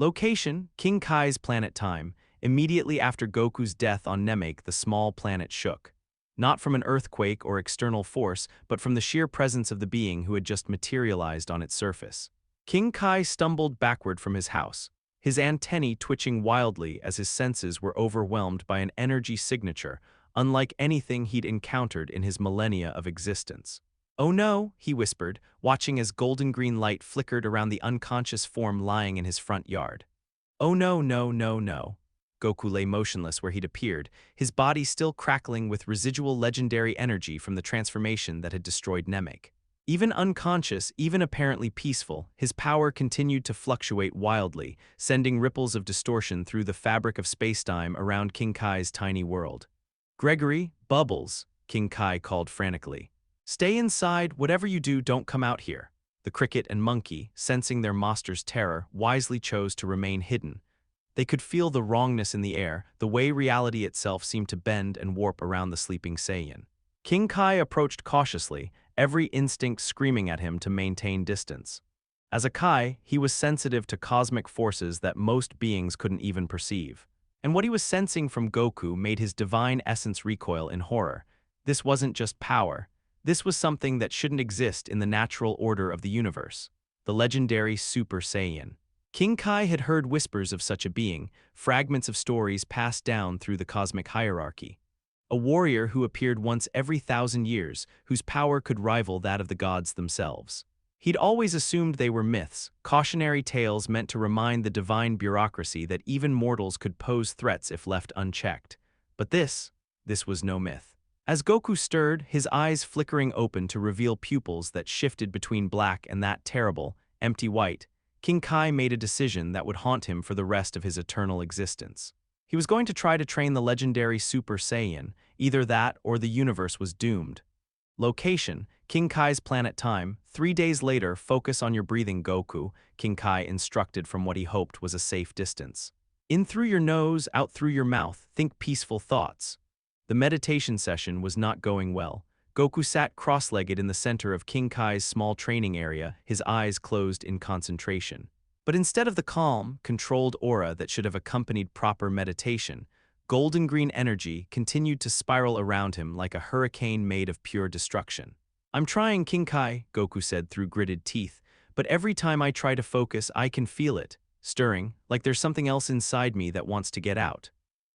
Location, King Kai's planet time. Immediately after Goku's death on Namek, the small planet shook. Not from an earthquake or external force, but from the sheer presence of the being who had just materialized on its surface. King Kai stumbled backward from his house, his antennae twitching wildly as his senses were overwhelmed by an energy signature unlike anything he'd encountered in his millennia of existence. "Oh no," he whispered, watching as golden-green light flickered around the unconscious form lying in his front yard. "Oh no, no, no, no." Goku lay motionless where he'd appeared, his body still crackling with residual legendary energy from the transformation that had destroyed Namek. Even unconscious, even apparently peaceful, his power continued to fluctuate wildly, sending ripples of distortion through the fabric of spacetime around King Kai's tiny world. "Gregory, Bubbles," King Kai called frantically. "Stay inside, whatever you do, don't come out here." The cricket and monkey, sensing their master's terror, wisely chose to remain hidden. They could feel the wrongness in the air, the way reality itself seemed to bend and warp around the sleeping Saiyan. King Kai approached cautiously, every instinct screaming at him to maintain distance. As a Kai, he was sensitive to cosmic forces that most beings couldn't even perceive. And what he was sensing from Goku made his divine essence recoil in horror. This wasn't just power. This was something that shouldn't exist in the natural order of the universe. The legendary Super Saiyan. King Kai had heard whispers of such a being, fragments of stories passed down through the cosmic hierarchy. A warrior who appeared once every 1,000 years, whose power could rival that of the gods themselves. He'd always assumed they were myths, cautionary tales meant to remind the divine bureaucracy that even mortals could pose threats if left unchecked. But this was no myth. As Goku stirred, his eyes flickering open to reveal pupils that shifted between black and that terrible, empty white, King Kai made a decision that would haunt him for the rest of his eternal existence. He was going to try to train the legendary Super Saiyan, either that or the universe was doomed. Location, King Kai's planet time. 3 days later, focus on your breathing, Goku, King Kai instructed from what he hoped was a safe distance. In through your nose, out through your mouth, think peaceful thoughts. The meditation session was not going well. Goku sat cross-legged in the center of King Kai's small training area, his eyes closed in concentration. But instead of the calm, controlled aura that should have accompanied proper meditation, golden green energy continued to spiral around him like a hurricane made of pure destruction. "I'm trying, King Kai," Goku said through gritted teeth, "but every time I try to focus, I can feel it, stirring, like there's something else inside me that wants to get out."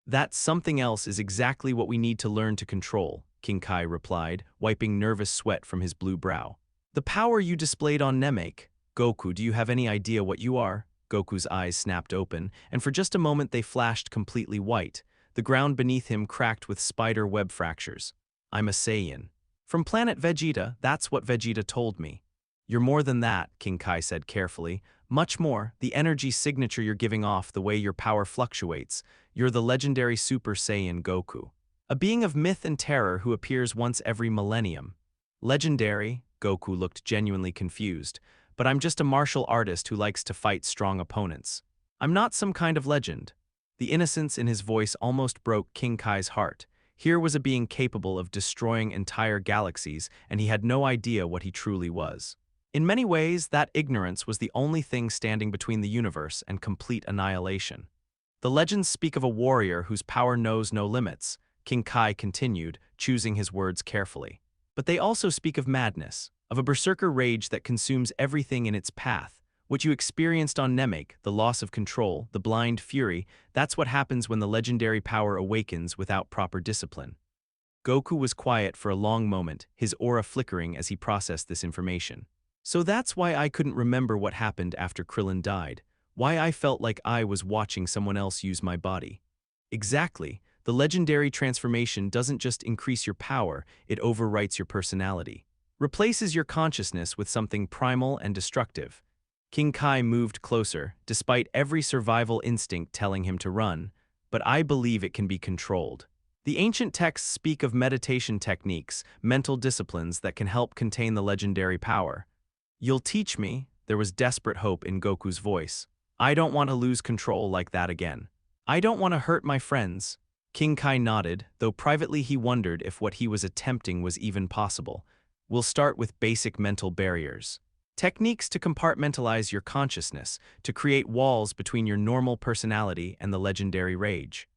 "That something else is exactly what we need to learn to control," King Kai replied, wiping nervous sweat from his blue brow. "The power you displayed on Namek. Goku, do you have any idea what you are?" Goku's eyes snapped open, and for just a moment they flashed completely white. The ground beneath him cracked with spider web fractures. "I'm a Saiyan. From planet Vegeta, that's what Vegeta told me." "You're more than that," King Kai said carefully. "Much more, the energy signature you're giving off, the way your power fluctuates. You're the legendary Super Saiyan Goku. A being of myth and terror who appears once every millennium." "Legendary?" Goku looked genuinely confused. "But I'm just a martial artist who likes to fight strong opponents. I'm not some kind of legend." The innocence in his voice almost broke King Kai's heart. Here was a being capable of destroying entire galaxies, and he had no idea what he truly was. In many ways, that ignorance was the only thing standing between the universe and complete annihilation. "The legends speak of a warrior whose power knows no limits," King Kai continued, choosing his words carefully. "But they also speak of madness, of a berserker rage that consumes everything in its path. What you experienced on Namek, the loss of control, the blind fury, that's what happens when the legendary power awakens without proper discipline." Goku was quiet for a long moment, his aura flickering as he processed this information. "So that's why I couldn't remember what happened after Krillin died, why I felt like I was watching someone else use my body." "Exactly. The legendary transformation doesn't just increase your power, it overwrites your personality. Replaces your consciousness with something primal and destructive." King Kai moved closer, despite every survival instinct telling him to run, "But I believe it can be controlled. The ancient texts speak of meditation techniques, mental disciplines that can help contain the legendary power." "You'll teach me?" There was desperate hope in Goku's voice. "I don't want to lose control like that again. I don't want to hurt my friends." King Kai nodded, though privately he wondered if what he was attempting was even possible. "We'll start with basic mental barriers. Techniques to compartmentalize your consciousness, to create walls between your normal personality and the legendary rage.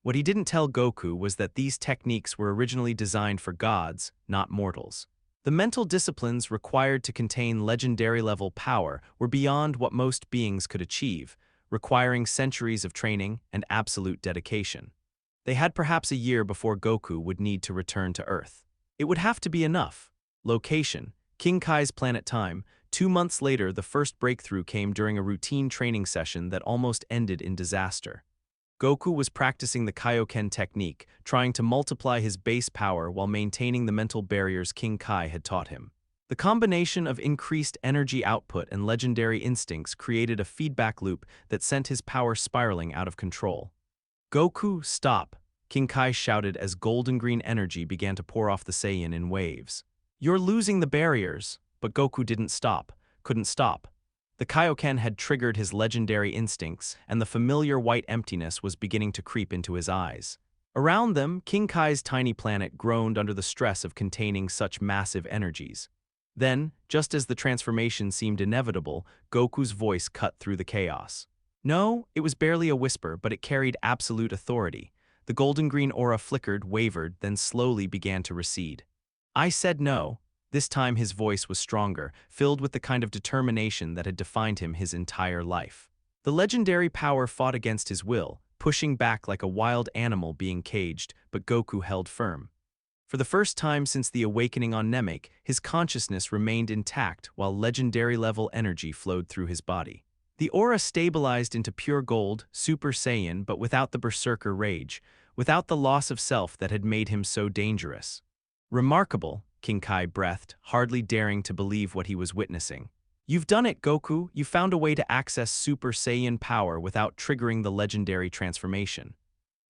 What he didn't tell Goku was that these techniques were originally designed for gods, not mortals. The mental disciplines required to contain legendary-level power were beyond what most beings could achieve, requiring centuries of training and absolute dedication. They had perhaps a year before Goku would need to return to Earth. It would have to be enough. Location: King Kai's planet time. 2 months later, the first breakthrough came during a routine training session that almost ended in disaster. Goku was practicing the Kaioken technique, trying to multiply his base power while maintaining the mental barriers King Kai had taught him. The combination of increased energy output and legendary instincts created a feedback loop that sent his power spiraling out of control. "Goku, stop!" King Kai shouted as golden-green energy began to pour off the Saiyan in waves. "You're losing the barriers." But Goku couldn't stop. The Kaioken had triggered his legendary instincts, and the familiar white emptiness was beginning to creep into his eyes. Around them, King Kai's tiny planet groaned under the stress of containing such massive energies. Then, just as the transformation seemed inevitable, Goku's voice cut through the chaos. No, it was barely a whisper, but it carried absolute authority. The golden-green aura flickered, wavered, then slowly began to recede. "I said no." This time his voice was stronger, filled with the kind of determination that had defined him his entire life. The legendary power fought against his will, pushing back like a wild animal being caged, but Goku held firm. For the first time since the awakening on Namek, his consciousness remained intact while legendary-level energy flowed through his body. The aura stabilized into pure gold, Super Saiyan, but without the berserker rage, without the loss of self that had made him so dangerous. "Remarkable," King Kai breathed, hardly daring to believe what he was witnessing. "You've done it, Goku. You found a way to access Super Saiyan power without triggering the legendary transformation."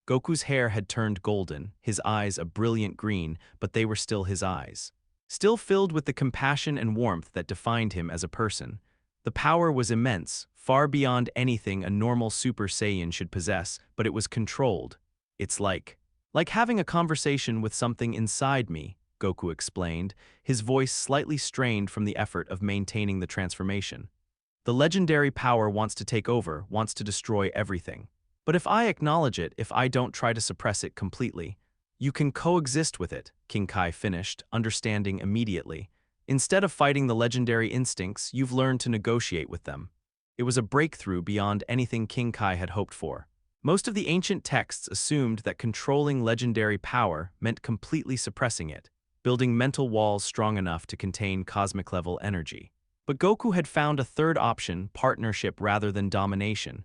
Goku's hair had turned golden, his eyes a brilliant green, but they were still his eyes. Still filled with the compassion and warmth that defined him as a person. The power was immense, far beyond anything a normal Super Saiyan should possess, but it was controlled. "It's like having a conversation with something inside me," Goku explained, his voice slightly strained from the effort of maintaining the transformation. "The legendary power wants to take over, wants to destroy everything. But if I acknowledge it, if I don't try to suppress it completely, you can coexist with it," King Kai finished, understanding immediately. "Instead of fighting the legendary instincts, you've learned to negotiate with them." It was a breakthrough beyond anything King Kai had hoped for. Most of the ancient texts assumed that controlling legendary power meant completely suppressing it, building mental walls strong enough to contain cosmic-level energy. But Goku had found a third option, partnership rather than domination.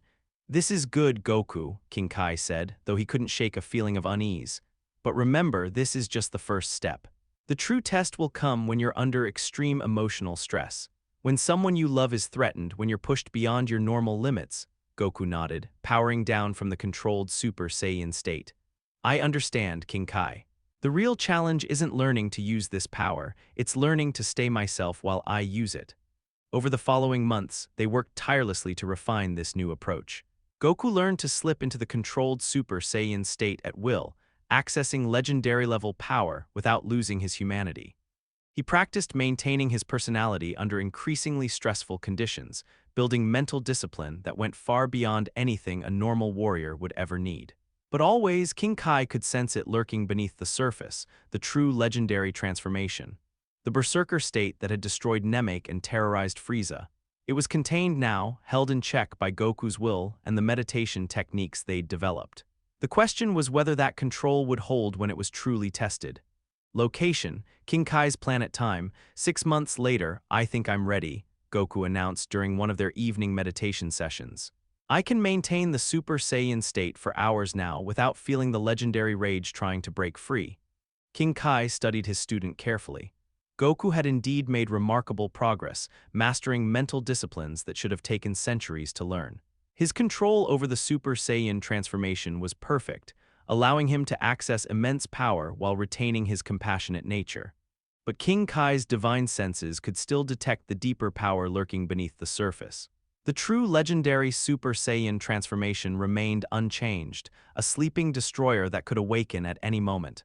"This is good, Goku," King Kai said, though he couldn't shake a feeling of unease. "But remember, this is just the first step. The true test will come when you're under extreme emotional stress. When someone you love is threatened, when you're pushed beyond your normal limits." Goku nodded, powering down from the controlled Super Saiyan state. "I understand, King Kai. The real challenge isn't learning to use this power, it's learning to stay myself while I use it." Over the following months, they worked tirelessly to refine this new approach. Goku learned to slip into the controlled Super Saiyan state at will, accessing legendary-level power without losing his humanity. He practiced maintaining his personality under increasingly stressful conditions, building mental discipline that went far beyond anything a normal warrior would ever need. But always, King Kai could sense it lurking beneath the surface, the true legendary transformation. The berserker state that had destroyed Namek and terrorized Frieza. It was contained now, held in check by Goku's will and the meditation techniques they'd developed. The question was whether that control would hold when it was truly tested. Location: King Kai's planet time. 6 months later, "I think I'm ready," Goku announced during one of their evening meditation sessions. "I can maintain the Super Saiyan state for hours now without feeling the legendary rage trying to break free." King Kai studied his student carefully. Goku had indeed made remarkable progress, mastering mental disciplines that should have taken centuries to learn. His control over the Super Saiyan transformation was perfect, allowing him to access immense power while retaining his compassionate nature. But King Kai's divine senses could still detect the deeper power lurking beneath the surface. The true legendary Super Saiyan transformation remained unchanged, a sleeping destroyer that could awaken at any moment.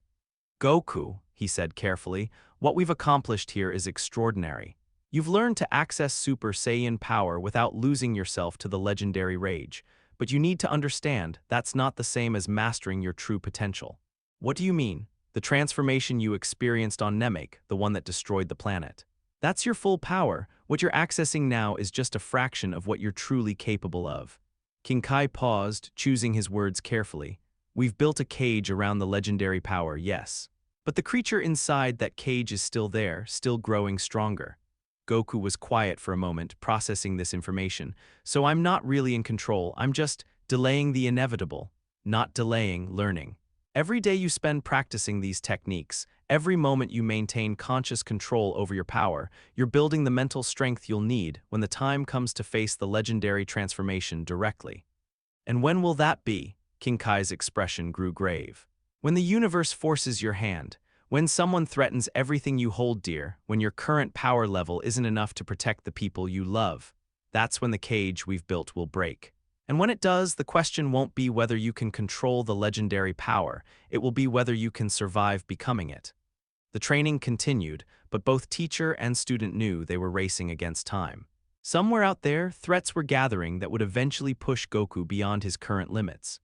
"Goku," he said carefully, "what we've accomplished here is extraordinary. You've learned to access Super Saiyan power without losing yourself to the legendary rage, but you need to understand that's not the same as mastering your true potential. What do you mean? The transformation you experienced on Namek, the one that destroyed the planet. That's your full power. What you're accessing now is just a fraction of what you're truly capable of. King Kai paused, choosing his words carefully. We've built a cage around the legendary power, yes. But the creature inside that cage is still there, still growing stronger. Goku was quiet for a moment, processing this information. So I'm not really in control, I'm just delaying the inevitable, not delaying learning. Every day you spend practicing these techniques, every moment you maintain conscious control over your power, you're building the mental strength you'll need when the time comes to face the legendary transformation directly. And when will that be? King Kai's expression grew grave. When the universe forces your hand, when someone threatens everything you hold dear, when your current power level isn't enough to protect the people you love, that's when the cage we've built will break. And when it does, the question won't be whether you can control the legendary power, it will be whether you can survive becoming it. The training continued, but both teacher and student knew they were racing against time. Somewhere out there, threats were gathering that would eventually push Goku beyond his current limits.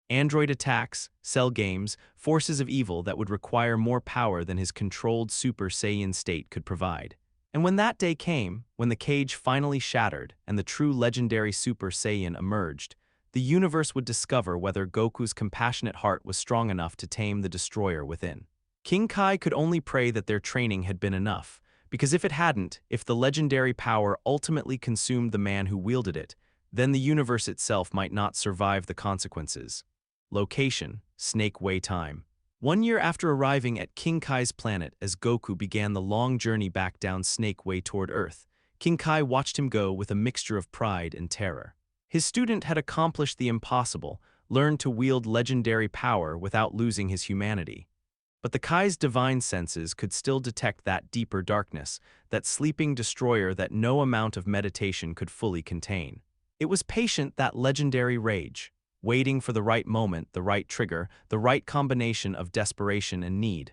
Android attacks, cell games, forces of evil that would require more power than his controlled Super Saiyan state could provide. And when that day came, when the cage finally shattered and the true legendary Super Saiyan emerged, the universe would discover whether Goku's compassionate heart was strong enough to tame the destroyer within. King Kai could only pray that their training had been enough, because if it hadn't, if the legendary power ultimately consumed the man who wielded it, then the universe itself might not survive the consequences. Location: Snake Way Time. 1 year after arriving at King Kai's planet as Goku began the long journey back down Snake Way toward Earth, King Kai watched him go with a mixture of pride and terror. His student had accomplished the impossible, learned to wield legendary power without losing his humanity. But the Kai's divine senses could still detect that deeper darkness, that sleeping destroyer that no amount of meditation could fully contain. It was patient, that legendary rage, waiting for the right moment, the right trigger, the right combination of desperation and need.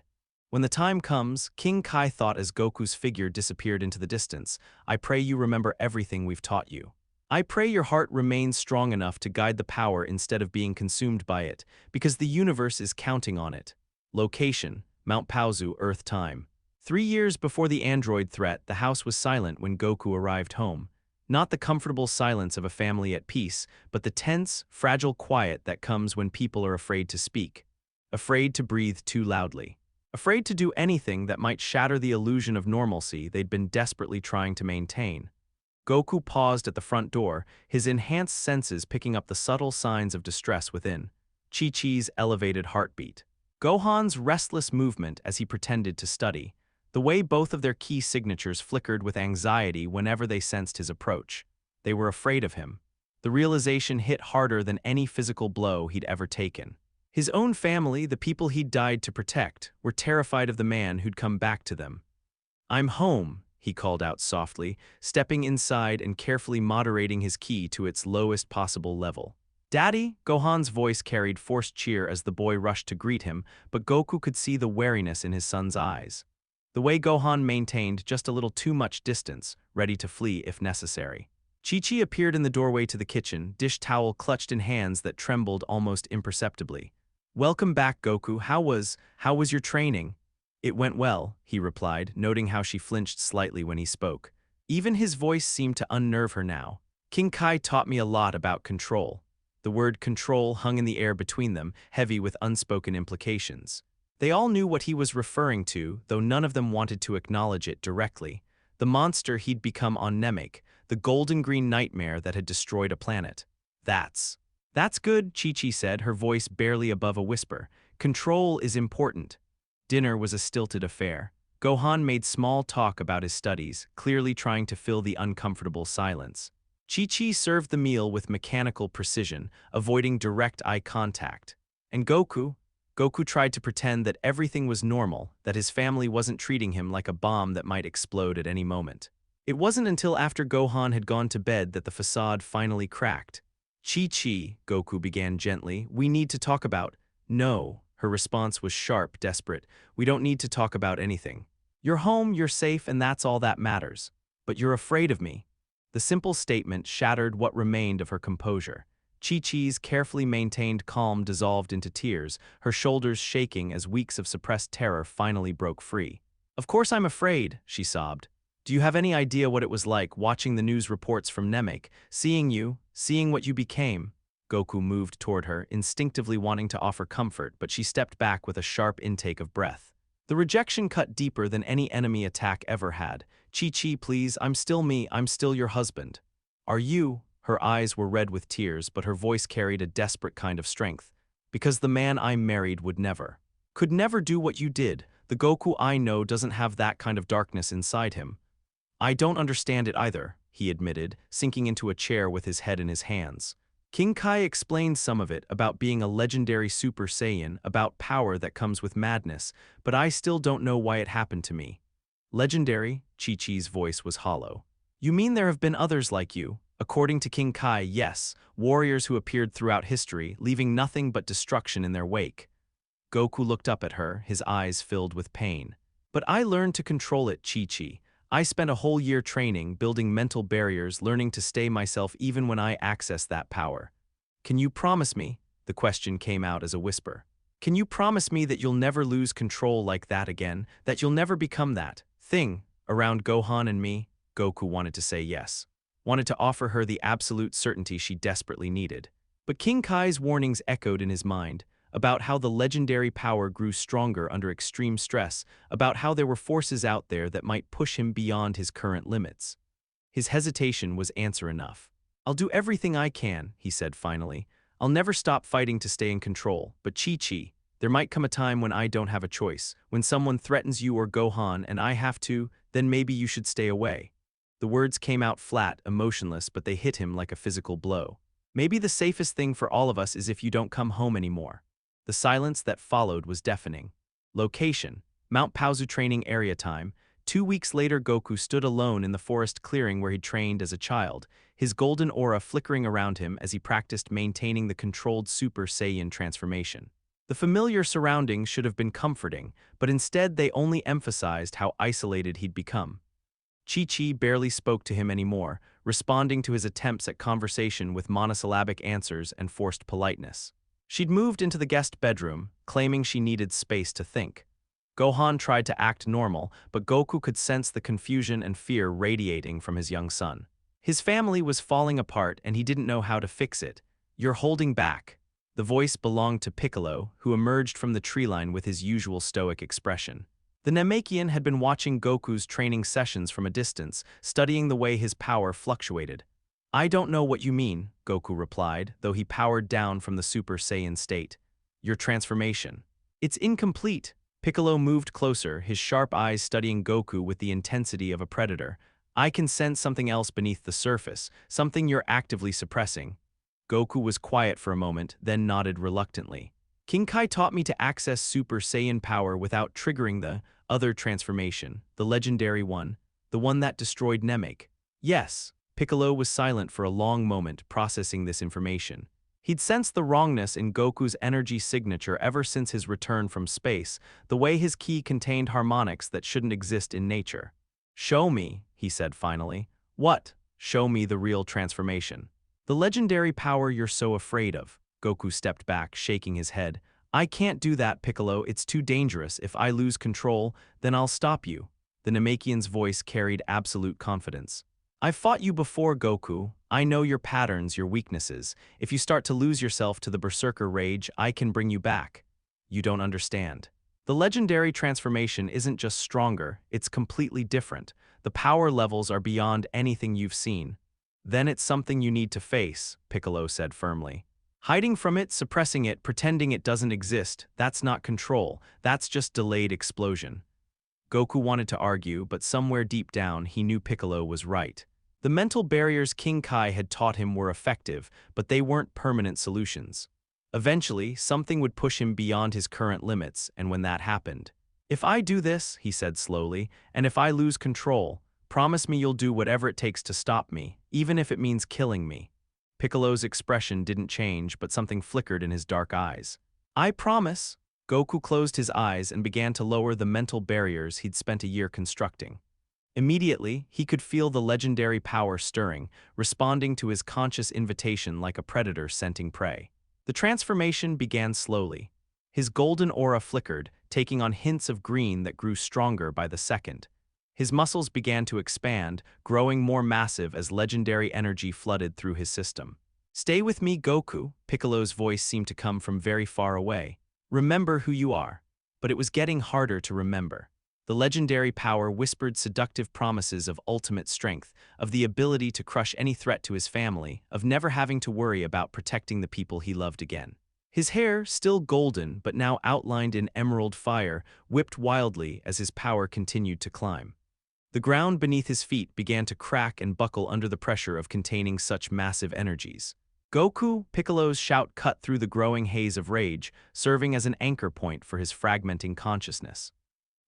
When the time comes, King Kai thought as Goku's figure disappeared into the distance, I pray you remember everything we've taught you. I pray your heart remains strong enough to guide the power instead of being consumed by it, because the universe is counting on it. Location: Mount Paozu, Earth Time. 3 years before the android threat, the house was silent when Goku arrived home. Not the comfortable silence of a family at peace, but the tense, fragile quiet that comes when people are afraid to speak, afraid to breathe too loudly, afraid to do anything that might shatter the illusion of normalcy they'd been desperately trying to maintain. Goku paused at the front door, his enhanced senses picking up the subtle signs of distress within. Chi-Chi's elevated heartbeat, Gohan's restless movement as he pretended to study, the way both of their key signatures flickered with anxiety whenever they sensed his approach. They were afraid of him. The realization hit harder than any physical blow he'd ever taken. His own family, the people he'd died to protect, were terrified of the man who'd come back to them. I'm home, he called out softly, stepping inside and carefully moderating his ki to its lowest possible level. Daddy, Gohan's voice carried forced cheer as the boy rushed to greet him, but Goku could see the wariness in his son's eyes. The way Gohan maintained just a little too much distance, ready to flee if necessary. Chi-Chi appeared in the doorway to the kitchen, dish towel clutched in hands that trembled almost imperceptibly. Welcome back, Goku. How was your training? It went well, he replied, noting how she flinched slightly when he spoke. Even his voice seemed to unnerve her now. King Kai taught me a lot about control. The word control hung in the air between them, heavy with unspoken implications. They all knew what he was referring to, though none of them wanted to acknowledge it directly. The monster he'd become on Namek, the golden-green nightmare that had destroyed a planet. That's good, Chi-Chi said, her voice barely above a whisper. Control is important. Dinner was a stilted affair. Gohan made small talk about his studies, clearly trying to fill the uncomfortable silence. Chi-Chi served the meal with mechanical precision, avoiding direct eye contact. And Goku tried to pretend that everything was normal, that his family wasn't treating him like a bomb that might explode at any moment. It wasn't until after Gohan had gone to bed that the facade finally cracked. Chi-Chi, Goku began gently, we need to talk about. No, her response was sharp, desperate. We don't need to talk about anything. You're home, you're safe, and that's all that matters. But you're afraid of me. The simple statement shattered what remained of her composure. Chi-Chi's carefully maintained calm dissolved into tears, her shoulders shaking as weeks of suppressed terror finally broke free. Of course I'm afraid, she sobbed. Do you have any idea what it was like watching the news reports from Namek, seeing you, seeing what you became? Goku moved toward her, instinctively wanting to offer comfort, but she stepped back with a sharp intake of breath. The rejection cut deeper than any enemy attack ever had. Chi-Chi, please, I'm still me, I'm still your husband. Are you? Her eyes were red with tears, but her voice carried a desperate kind of strength. Because the man I married would never. Could never do what you did. The Goku I know doesn't have that kind of darkness inside him. I don't understand it either, he admitted, sinking into a chair with his head in his hands. King Kai explained some of it, about being a legendary Super Saiyan, about power that comes with madness, but I still don't know why it happened to me. Legendary? Chi-Chi's voice was hollow. You mean there have been others like you? According to King Kai, yes, warriors who appeared throughout history, leaving nothing but destruction in their wake. Goku looked up at her, his eyes filled with pain. But I learned to control it, Chi-Chi. I spent a whole year training, building mental barriers, learning to stay myself even when I access that power. Can you promise me? The question came out as a whisper. Can you promise me that you'll never lose control like that again, that you'll never become that thing around Gohan and me? Goku wanted to say yes. Wanted to offer her the absolute certainty she desperately needed. But King Kai's warnings echoed in his mind, about how the legendary power grew stronger under extreme stress, about how there were forces out there that might push him beyond his current limits. His hesitation was answer enough. I'll do everything I can, he said finally. I'll never stop fighting to stay in control, but Chi-Chi, there might come a time when I don't have a choice, when someone threatens you or Gohan and I have to, then maybe you should stay away. The words came out flat, emotionless, but they hit him like a physical blow. Maybe the safest thing for all of us is if you don't come home anymore. The silence that followed was deafening. Location: Mount Paozu training area time. 2 weeks later, Goku stood alone in the forest clearing where he trained as a child, his golden aura flickering around him as he practiced maintaining the controlled Super Saiyan transformation. The familiar surroundings should have been comforting, but instead they only emphasized how isolated he'd become. Chi-Chi barely spoke to him anymore, responding to his attempts at conversation with monosyllabic answers and forced politeness. She'd moved into the guest bedroom, claiming she needed space to think. Gohan tried to act normal, but Goku could sense the confusion and fear radiating from his young son. His family was falling apart and he didn't know how to fix it. You're holding back. The voice belonged to Piccolo, who emerged from the tree line with his usual stoic expression. The Namekian had been watching Goku's training sessions from a distance, studying the way his power fluctuated. I don't know what you mean, Goku replied, though he powered down from the Super Saiyan state. Your transformation. It's incomplete. Piccolo moved closer, his sharp eyes studying Goku with the intensity of a predator. I can sense something else beneath the surface, something you're actively suppressing. Goku was quiet for a moment, then nodded reluctantly. King Kai taught me to access Super Saiyan power without triggering the other transformation, the legendary one, the one that destroyed Namek. Yes. Piccolo was silent for a long moment, processing this information. He'd sensed the wrongness in Goku's energy signature ever since his return from space, the way his ki contained harmonics that shouldn't exist in nature. Show me, he said finally. What? Show me the real transformation. The legendary power you're so afraid of. Goku stepped back, shaking his head. I can't do that, Piccolo. It's too dangerous. If I lose control, then I'll stop you. The Namekian's voice carried absolute confidence. I've fought you before, Goku. I know your patterns, your weaknesses. If you start to lose yourself to the berserker rage, I can bring you back. You don't understand. The legendary transformation isn't just stronger, it's completely different. The power levels are beyond anything you've seen. Then it's something you need to face, Piccolo said firmly. Hiding from it, suppressing it, pretending it doesn't exist, that's not control, that's just delayed explosion. Goku wanted to argue, but somewhere deep down he knew Piccolo was right. The mental barriers King Kai had taught him were effective, but they weren't permanent solutions. Eventually, something would push him beyond his current limits, and when that happened, if I do this, he said slowly, and if I lose control, promise me you'll do whatever it takes to stop me, even if it means killing me. Piccolo's expression didn't change, but something flickered in his dark eyes. I promise. Goku closed his eyes and began to lower the mental barriers he'd spent a year constructing. Immediately, he could feel the legendary power stirring, responding to his conscious invitation like a predator scenting prey. The transformation began slowly. His golden aura flickered, taking on hints of green that grew stronger by the second. His muscles began to expand, growing more massive as legendary energy flooded through his system. "Stay with me, Goku," Piccolo's voice seemed to come from very far away. "Remember who you are." But it was getting harder to remember. The legendary power whispered seductive promises of ultimate strength, of the ability to crush any threat to his family, of never having to worry about protecting the people he loved again. His hair, still golden but now outlined in emerald fire, whipped wildly as his power continued to climb. The ground beneath his feet began to crack and buckle under the pressure of containing such massive energies. "Goku!" Piccolo's shout cut through the growing haze of rage, serving as an anchor point for his fragmenting consciousness.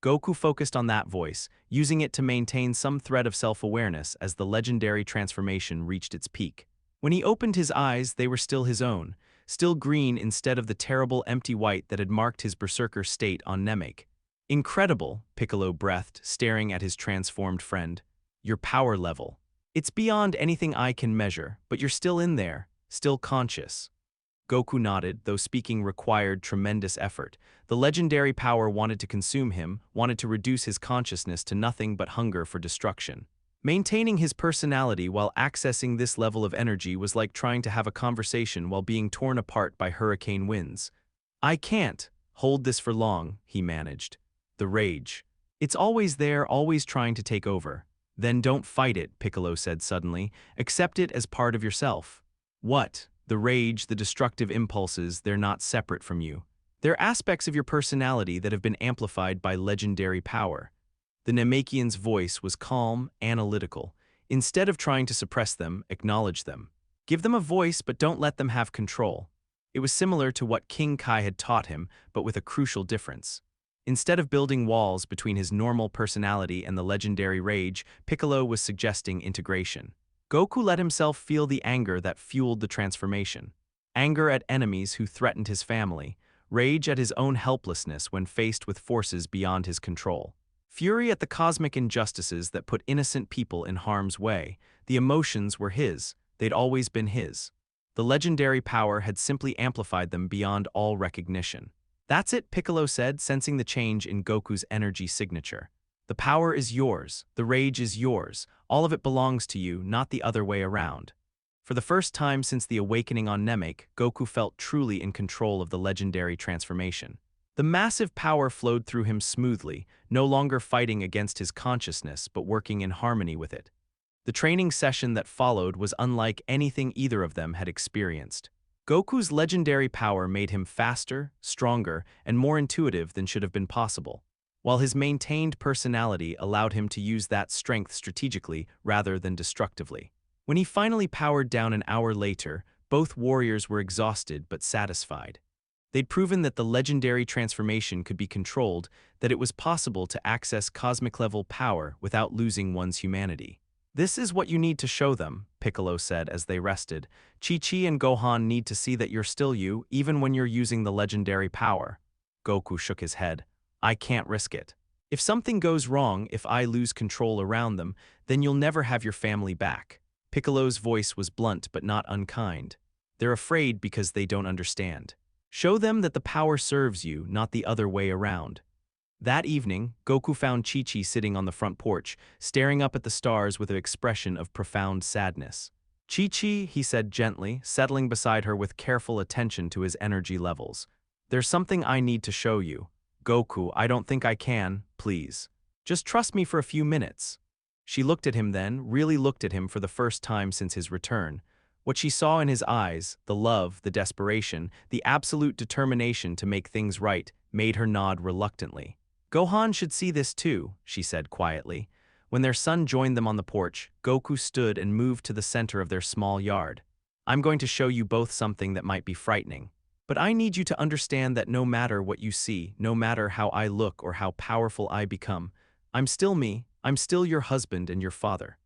Goku focused on that voice, using it to maintain some thread of self-awareness as the legendary transformation reached its peak. When he opened his eyes, they were still his own, still green instead of the terrible empty white that had marked his berserker state on Namek. "Incredible," Piccolo breathed, staring at his transformed friend. "Your power level. It's beyond anything I can measure, but you're still in there, still conscious." Goku nodded, though speaking required tremendous effort. The legendary power wanted to consume him, wanted to reduce his consciousness to nothing but hunger for destruction. Maintaining his personality while accessing this level of energy was like trying to have a conversation while being torn apart by hurricane winds. "I can't hold this for long," he managed. The rage. "It's always there, always trying to take over." "Then don't fight it," Piccolo said suddenly. "Accept it as part of yourself." "What?" "The rage, the destructive impulses, they're not separate from you. They're aspects of your personality that have been amplified by legendary power." The Namekian's voice was calm, analytical. "Instead of trying to suppress them, acknowledge them. Give them a voice, but don't let them have control." It was similar to what King Kai had taught him, but with a crucial difference. Instead of building walls between his normal personality and the legendary rage, Piccolo was suggesting integration. Goku let himself feel the anger that fueled the transformation. Anger at enemies who threatened his family, rage at his own helplessness when faced with forces beyond his control. Fury at the cosmic injustices that put innocent people in harm's way. The emotions were his, they'd always been his. The legendary power had simply amplified them beyond all recognition. "That's it," Piccolo said, sensing the change in Goku's energy signature. "The power is yours, the rage is yours, all of it belongs to you, not the other way around." For the first time since the awakening on Namek, Goku felt truly in control of the legendary transformation. The massive power flowed through him smoothly, no longer fighting against his consciousness but working in harmony with it. The training session that followed was unlike anything either of them had experienced. Goku's legendary power made him faster, stronger, and more intuitive than should have been possible, while his maintained personality allowed him to use that strength strategically rather than destructively. When he finally powered down an hour later, both warriors were exhausted but satisfied. They'd proven that the legendary transformation could be controlled, that it was possible to access cosmic-level power without losing one's humanity. "This is what you need to show them," Piccolo said as they rested. "Chi-Chi and Gohan need to see that you're still you, even when you're using the legendary power." Goku shook his head. "I can't risk it. If something goes wrong, if I lose control around them, then you'll never have your family back." Piccolo's voice was blunt but not unkind. "They're afraid because they don't understand. Show them that the power serves you, not the other way around." That evening, Goku found Chi-Chi sitting on the front porch, staring up at the stars with an expression of profound sadness. "Chi-Chi," he said gently, settling beside her with careful attention to his energy levels. "There's something I need to show you." "Goku, I don't think I can, please. Just trust me for a few minutes." She looked at him then, really looked at him for the first time since his return. What she saw in his eyes, the love, the desperation, the absolute determination to make things right, made her nod reluctantly. "Gohan should see this too," she said quietly. When their son joined them on the porch, Goku stood and moved to the center of their small yard. "I'm going to show you both something that might be frightening. But I need you to understand that no matter what you see, no matter how I look or how powerful I become, I'm still me, I'm still your husband and your father."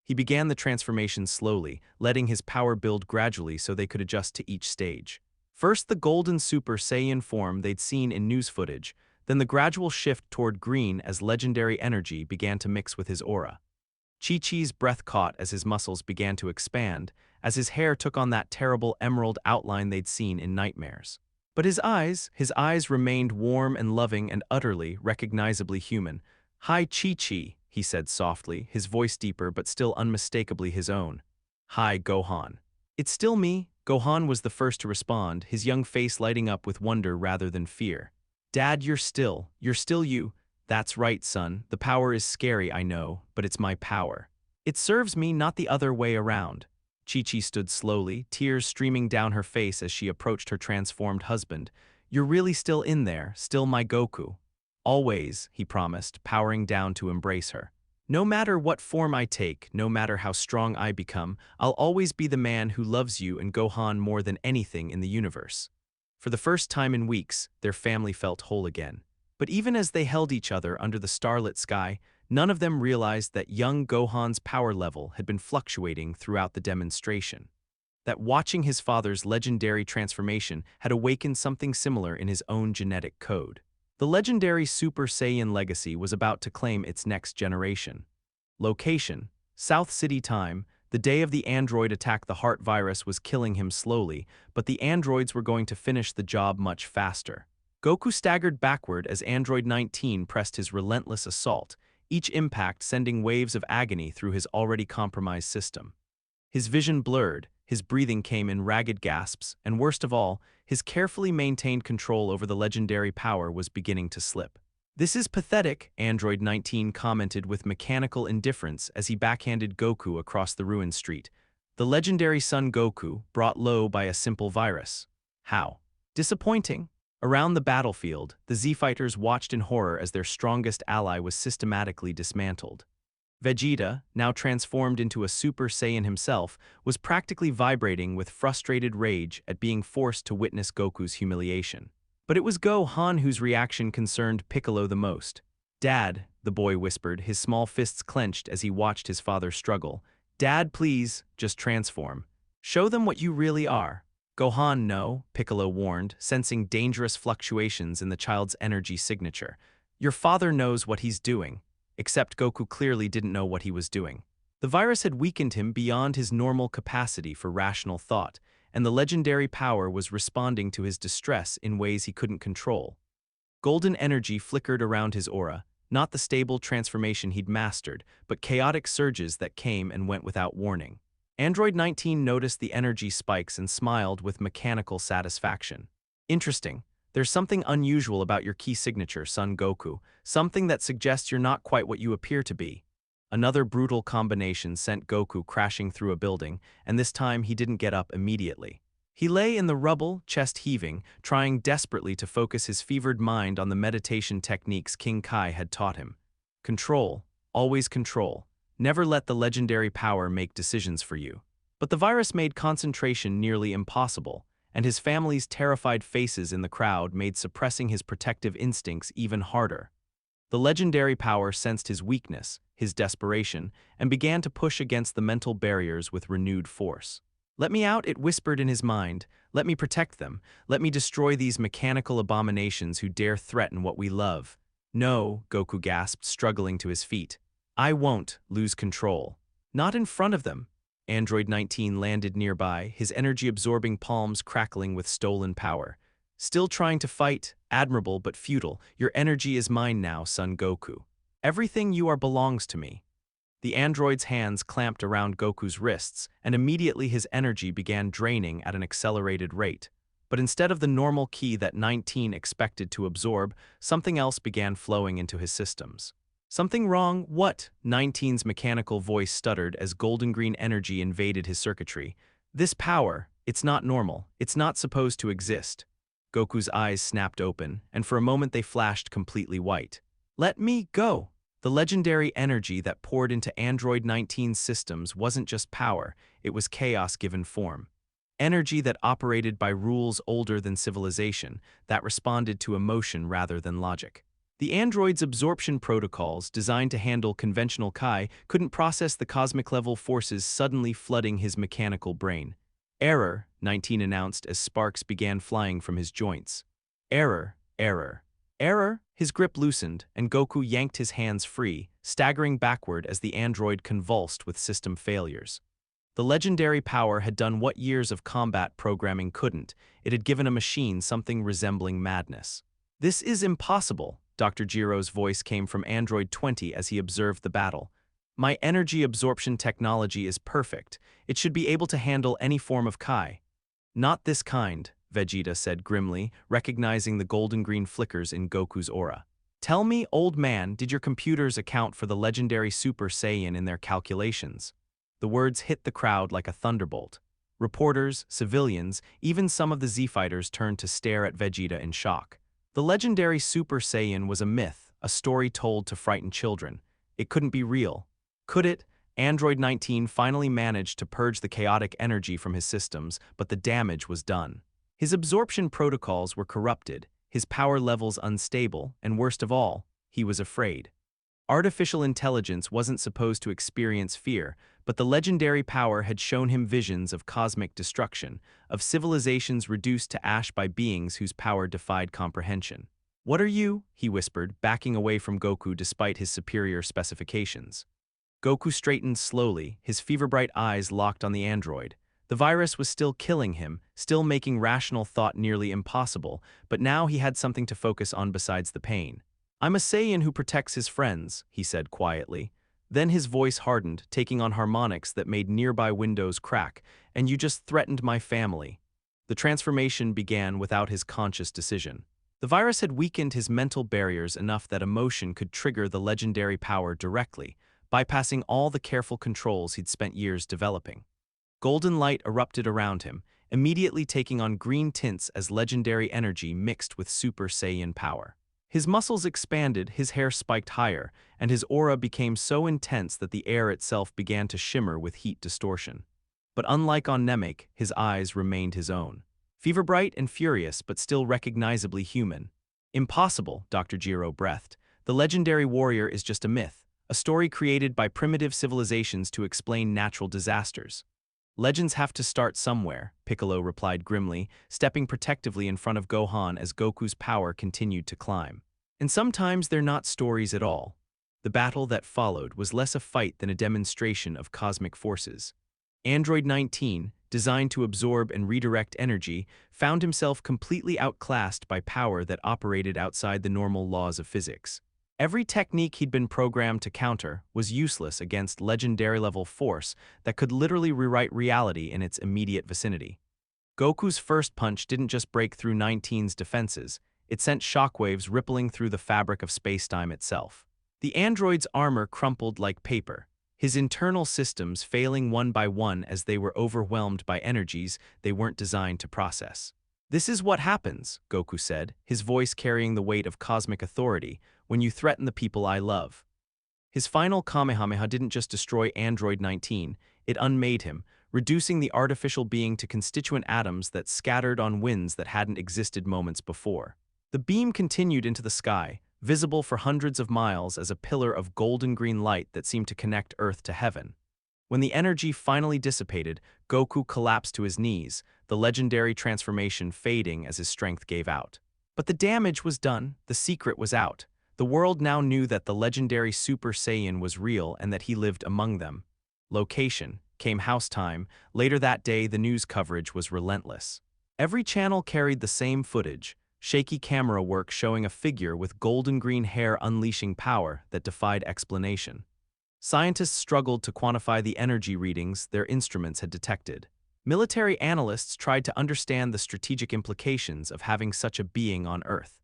He began the transformation slowly, letting his power build gradually so they could adjust to each stage. First the golden Super Saiyan form they'd seen in news footage, then the gradual shift toward green as legendary energy began to mix with his aura. Chi-Chi's breath caught as his muscles began to expand, as his hair took on that terrible emerald outline they'd seen in nightmares. But his eyes remained warm and loving and utterly, recognizably human. "Hi, Chi-Chi," he said softly, his voice deeper but still unmistakably his own. "Hi, Gohan." "It's still me." Gohan was the first to respond, his young face lighting up with wonder rather than fear. "Dad, you're still you." "That's right, son. The power is scary, I know, but it's my power. It serves me, not the other way around." Chi-Chi stood slowly, tears streaming down her face as she approached her transformed husband. "You're really still in there, still my Goku." "Always," he promised, powering down to embrace her. "No matter what form I take, no matter how strong I become, I'll always be the man who loves you and Gohan more than anything in the universe." For the first time in weeks, their family felt whole again. But even as they held each other under the starlit sky, none of them realized that young Gohan's power level had been fluctuating throughout the demonstration. That watching his father's legendary transformation had awakened something similar in his own genetic code. The legendary Super Saiyan legacy was about to claim its next generation. Location: South City time. The day of the android attack, the heart virus was killing him slowly, but the androids were going to finish the job much faster. Goku staggered backward as Android 19 pressed his relentless assault, each impact sending waves of agony through his already compromised system. His vision blurred, his breathing came in ragged gasps, and worst of all, his carefully maintained control over the legendary power was beginning to slip. "This is pathetic," Android 19 commented with mechanical indifference as he backhanded Goku across the ruined street. The legendary Son Goku, brought low by a simple virus. How disappointing. Around the battlefield, the Z-Fighters watched in horror as their strongest ally was systematically dismantled. Vegeta, now transformed into a Super Saiyan himself, was practically vibrating with frustrated rage at being forced to witness Goku's humiliation. But it was Gohan whose reaction concerned Piccolo the most. "Dad," the boy whispered, his small fists clenched as he watched his father struggle. "Dad, please, just transform. Show them what you really are." "Gohan, no," Piccolo warned, sensing dangerous fluctuations in the child's energy signature. "Your father knows what he's doing." Except Goku clearly didn't know what he was doing. The virus had weakened him beyond his normal capacity for rational thought, and the legendary power was responding to his distress in ways he couldn't control. Golden energy flickered around his aura, not the stable transformation he'd mastered, but chaotic surges that came and went without warning. Android 19 noticed the energy spikes and smiled with mechanical satisfaction. "Interesting. There's something unusual about your key signature, Son Goku, something that suggests you're not quite what you appear to be." Another brutal combination sent Goku crashing through a building, and this time he didn't get up immediately. He lay in the rubble, chest heaving, trying desperately to focus his fevered mind on the meditation techniques King Kai had taught him. Control, always control. Never let the legendary power make decisions for you. But the virus made concentration nearly impossible, and his family's terrified faces in the crowd made suppressing his protective instincts even harder. The legendary power sensed his weakness, his desperation, and began to push against the mental barriers with renewed force. "Let me out," it whispered in his mind. "Let me protect them. Let me destroy these mechanical abominations who dare threaten what we love." "No," Goku gasped, struggling to his feet. "I won't lose control. Not in front of them." Android 19 landed nearby, his energy-absorbing palms crackling with stolen power. "Still trying to fight? Admirable but futile. Your energy is mine now, Son Goku. Everything you are belongs to me." The android's hands clamped around Goku's wrists, and immediately his energy began draining at an accelerated rate. But instead of the normal ki that 19 expected to absorb, something else began flowing into his systems. "Something wrong? What?" 19's mechanical voice stuttered as golden-green energy invaded his circuitry. "This power, it's not normal. It's not supposed to exist." Goku's eyes snapped open, and for a moment they flashed completely white. "Let me go!" The legendary energy that poured into Android 19's systems wasn't just power, it was chaos given form. Energy that operated by rules older than civilization, that responded to emotion rather than logic. The android's absorption protocols, designed to handle conventional Kai, couldn't process the cosmic-level forces suddenly flooding his mechanical brain. "Error," 19 announced as sparks began flying from his joints. "Error, error." Error! His grip loosened, and Goku yanked his hands free, staggering backward as the android convulsed with system failures. The legendary power had done what years of combat programming couldn't. It had given a machine something resembling madness. "This is impossible," Dr. Gero's voice came from Android 20 as he observed the battle. "My energy absorption technology is perfect. It should be able to handle any form of Kai." "Not this kind," Vegeta said grimly, recognizing the golden-green flickers in Goku's aura. "Tell me, old man, did your computers account for the legendary Super Saiyan in their calculations?" The words hit the crowd like a thunderbolt. Reporters, civilians, even some of the Z-fighters turned to stare at Vegeta in shock. The legendary Super Saiyan was a myth, a story told to frighten children. It couldn't be real. Could it? Android 19 finally managed to purge the chaotic energy from his systems, but the damage was done. His absorption protocols were corrupted, his power levels unstable, and worst of all, he was afraid. Artificial intelligence wasn't supposed to experience fear, but the legendary power had shown him visions of cosmic destruction, of civilizations reduced to ash by beings whose power defied comprehension. "What are you?" he whispered, backing away from Goku despite his superior specifications. Goku straightened slowly, his fever-bright eyes locked on the android. The virus was still killing him, still making rational thought nearly impossible, but now he had something to focus on besides the pain. "I'm a Saiyan who protects his friends," he said quietly. Then his voice hardened, taking on harmonics that made nearby windows crack, "And you just threatened my family." The transformation began without his conscious decision. The virus had weakened his mental barriers enough that emotion could trigger the legendary power directly, bypassing all the careful controls he'd spent years developing. Golden light erupted around him, immediately taking on green tints as legendary energy mixed with Super Saiyan power. His muscles expanded, his hair spiked higher, and his aura became so intense that the air itself began to shimmer with heat distortion. But unlike on Namek, his eyes remained his own. Fever-bright and furious, but still recognizably human. "Impossible," Dr. Gero breathed. "The legendary warrior is just a myth, a story created by primitive civilizations to explain natural disasters." "Legends have to start somewhere," Piccolo replied grimly, stepping protectively in front of Gohan as Goku's power continued to climb. "And sometimes they're not stories at all." The battle that followed was less a fight than a demonstration of cosmic forces. Android 19, designed to absorb and redirect energy, found himself completely outclassed by power that operated outside the normal laws of physics. Every technique he'd been programmed to counter was useless against legendary-level force that could literally rewrite reality in its immediate vicinity. Goku's first punch didn't just break through 19's defenses, it sent shockwaves rippling through the fabric of spacetime itself. The android's armor crumpled like paper, his internal systems failing one by one as they were overwhelmed by energies they weren't designed to process. "This is what happens," Goku said, his voice carrying the weight of cosmic authority, "when you threaten the people I love." His final Kamehameha didn't just destroy Android 19, it unmade him, reducing the artificial being to constituent atoms that scattered on winds that hadn't existed moments before. The beam continued into the sky, visible for hundreds of miles as a pillar of golden-green light that seemed to connect Earth to heaven. When the energy finally dissipated, Goku collapsed to his knees, the legendary transformation fading as his strength gave out. But the damage was done, the secret was out. The world now knew that the legendary Super Saiyan was real and that he lived among them. Location: came house time. Later that day, the news coverage was relentless. Every channel carried the same footage, shaky camera work showing a figure with golden-green hair unleashing power that defied explanation. Scientists struggled to quantify the energy readings their instruments had detected. Military analysts tried to understand the strategic implications of having such a being on Earth.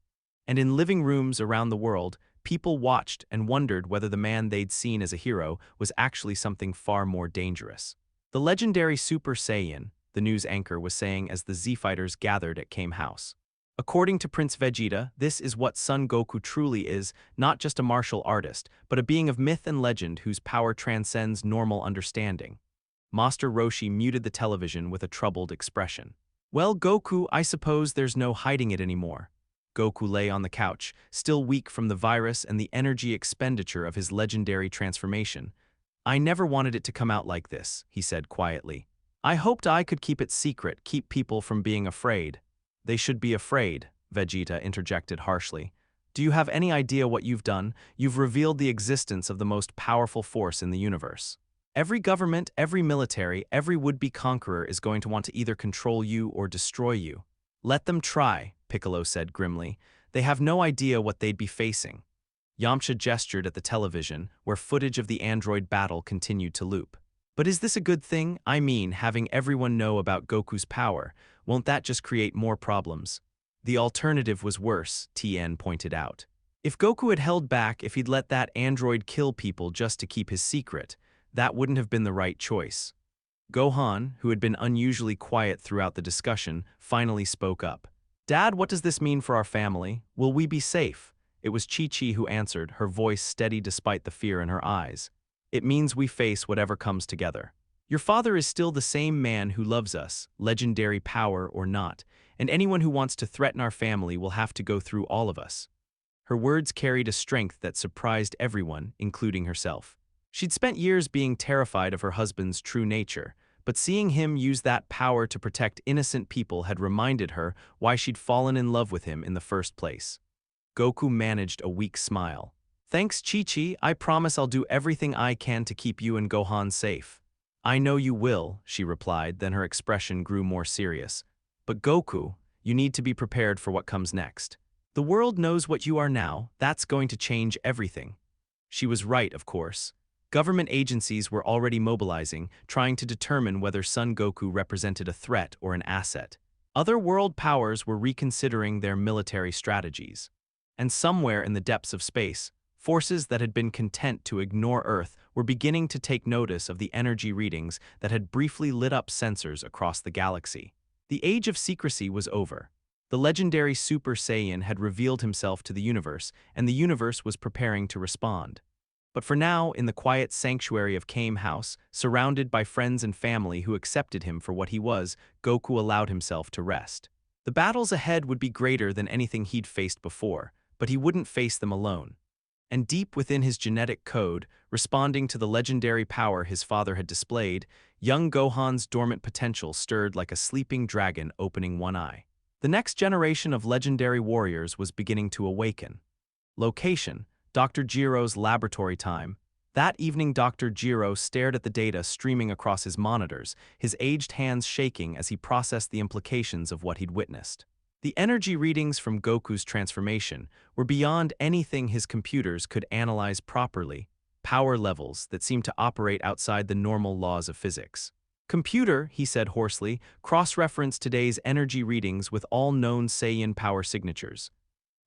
And in living rooms around the world, people watched and wondered whether the man they'd seen as a hero was actually something far more dangerous. "The legendary Super Saiyan," the news anchor was saying as the Z-fighters gathered at Kame House. "According to Prince Vegeta, this is what Son Goku truly is, not just a martial artist, but a being of myth and legend whose power transcends normal understanding." Master Roshi muted the television with a troubled expression. "Well, Goku, I suppose there's no hiding it anymore." Goku lay on the couch, still weak from the virus and the energy expenditure of his legendary transformation. "I never wanted it to come out like this," he said quietly. "I hoped I could keep it secret, keep people from being afraid." "They should be afraid," Vegeta interjected harshly. Do you have any idea what you've done? You've revealed the existence of the most powerful force in the universe. Every government, every military, every would-be conqueror is going to want to either control you or destroy you. Let them try, Piccolo said grimly. They have no idea what they'd be facing. Yamcha gestured at the television, where footage of the android battle continued to loop. But is this a good thing? I mean, having everyone know about Goku's power, won't that just create more problems? The alternative was worse, Tien pointed out. If Goku had held back, if he'd let that android kill people just to keep his secret, that wouldn't have been the right choice. Gohan, who had been unusually quiet throughout the discussion, finally spoke up. Dad, what does this mean for our family? Will we be safe? It was Chi-Chi who answered, her voice steady despite the fear in her eyes. It means we face whatever comes together. Your father is still the same man who loves us, legendary power or not, and anyone who wants to threaten our family will have to go through all of us. Her words carried a strength that surprised everyone, including herself. She'd spent years being terrified of her husband's true nature, but seeing him use that power to protect innocent people had reminded her why she'd fallen in love with him in the first place. Goku managed a weak smile. Thanks, Chi-Chi, I promise I'll do everything I can to keep you and Gohan safe. I know you will, she replied, then her expression grew more serious. But Goku, you need to be prepared for what comes next. The world knows what you are now, that's going to change everything. She was right, of course. Government agencies were already mobilizing, trying to determine whether Son Goku represented a threat or an asset. Other world powers were reconsidering their military strategies. And somewhere in the depths of space, forces that had been content to ignore Earth were beginning to take notice of the energy readings that had briefly lit up sensors across the galaxy. The age of secrecy was over. The legendary Super Saiyan had revealed himself to the universe, and the universe was preparing to respond. But for now, in the quiet sanctuary of Kame House, surrounded by friends and family who accepted him for what he was, Goku allowed himself to rest. The battles ahead would be greater than anything he'd faced before, but he wouldn't face them alone. And deep within his genetic code, responding to the legendary power his father had displayed, young Gohan's dormant potential stirred like a sleeping dragon opening one eye. The next generation of legendary warriors was beginning to awaken. Location: Dr. Gero's laboratory time. That evening, Dr. Gero stared at the data streaming across his monitors, his aged hands shaking as he processed the implications of what he'd witnessed. The energy readings from Goku's transformation were beyond anything his computers could analyze properly, power levels that seemed to operate outside the normal laws of physics. Computer, he said hoarsely, cross-reference today's energy readings with all known Saiyan power signatures.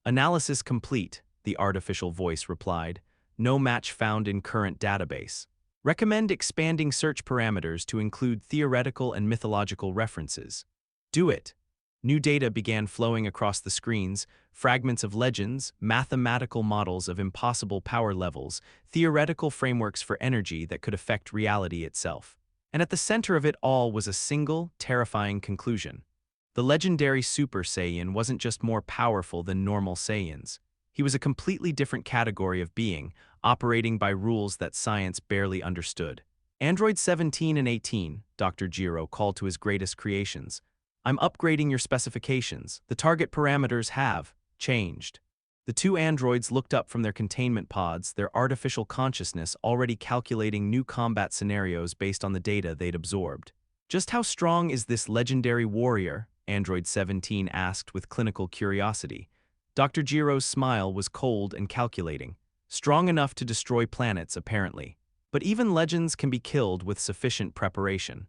Analysis complete, the artificial voice replied. No match found in current database. Recommend expanding search parameters to include theoretical and mythological references. Do it. New data began flowing across the screens, fragments of legends, mathematical models of impossible power levels, theoretical frameworks for energy that could affect reality itself. And at the center of it all was a single, terrifying conclusion. The legendary Super Saiyan wasn't just more powerful than normal Saiyans. He was a completely different category of being, operating by rules that science barely understood. Android 17 and 18, Dr. Gero called to his greatest creations. I'm upgrading your specifications. The target parameters have changed. The two androids looked up from their containment pods, their artificial consciousness already calculating new combat scenarios based on the data they'd absorbed. Just how strong is this legendary warrior? Android 17 asked with clinical curiosity. Dr. Gero's smile was cold and calculating. Strong enough to destroy planets, apparently. But even legends can be killed with sufficient preparation.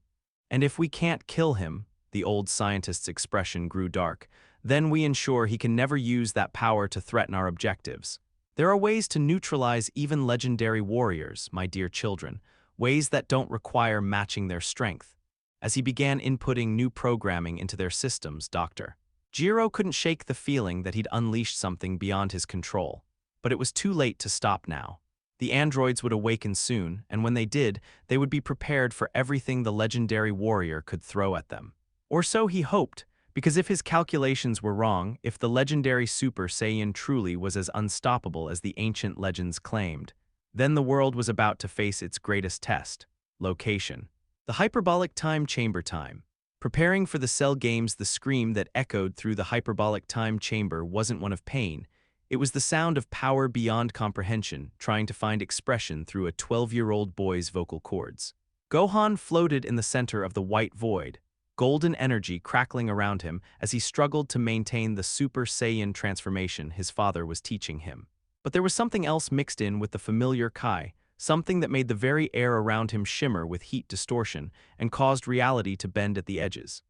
And if we can't kill him, the old scientist's expression grew dark, then we ensure he can never use that power to threaten our objectives. There are ways to neutralize even legendary warriors, my dear children, ways that don't require matching their strength. As he began inputting new programming into their systems, Dr. Gero couldn't shake the feeling that he'd unleashed something beyond his control. But it was too late to stop now. The androids would awaken soon, and when they did, they would be prepared for everything the legendary warrior could throw at them. Or so he hoped, because if his calculations were wrong, if the legendary Super Saiyan truly was as unstoppable as the ancient legends claimed, then the world was about to face its greatest test: location. The hyperbolic time chamber time. Preparing for the Cell games, the scream that echoed through the hyperbolic time chamber wasn't one of pain. It was the sound of power beyond comprehension, trying to find expression through a 12-year-old boy's vocal cords. Gohan floated in the center of the white void, golden energy crackling around him as he struggled to maintain the Super Saiyan transformation his father was teaching him. But there was something else mixed in with the familiar Kai, something that made the very air around him shimmer with heat distortion and caused reality to bend at the edges.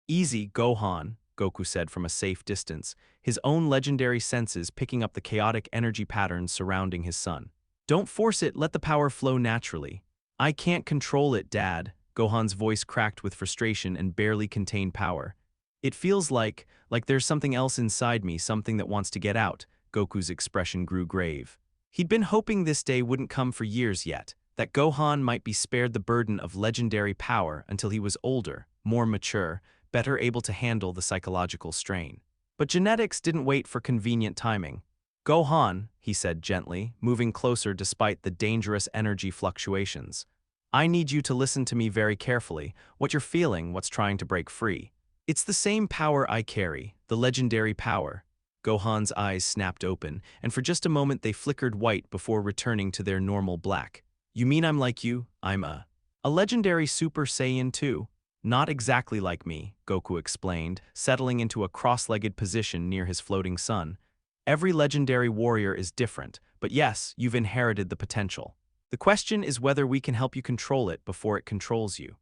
"Easy, Gohan," Goku said from a safe distance, his own legendary senses picking up the chaotic energy patterns surrounding his son. "Don't force it, let the power flow naturally." "I can't control it, Dad." Gohan's voice cracked with frustration and barely contained power. "It feels like there's something else inside me, something that wants to get out." Goku's expression grew grave. He'd been hoping this day wouldn't come for years yet, that Gohan might be spared the burden of legendary power until he was older, more mature, better able to handle the psychological strain. But genetics didn't wait for convenient timing. "Gohan," he said gently, moving closer despite the dangerous energy fluctuations. "I need you to listen to me very carefully, what you're feeling, what's trying to break free. It's the same power I carry, the legendary power." Gohan's eyes snapped open, and for just a moment they flickered white before returning to their normal black. "You mean I'm like you? I'm a legendary Super Saiyan too?" "Not exactly like me," Goku explained, settling into a cross-legged position near his floating son. "Every legendary warrior is different, but yes, you've inherited the potential. The question is whether we can help you control it before it controls you."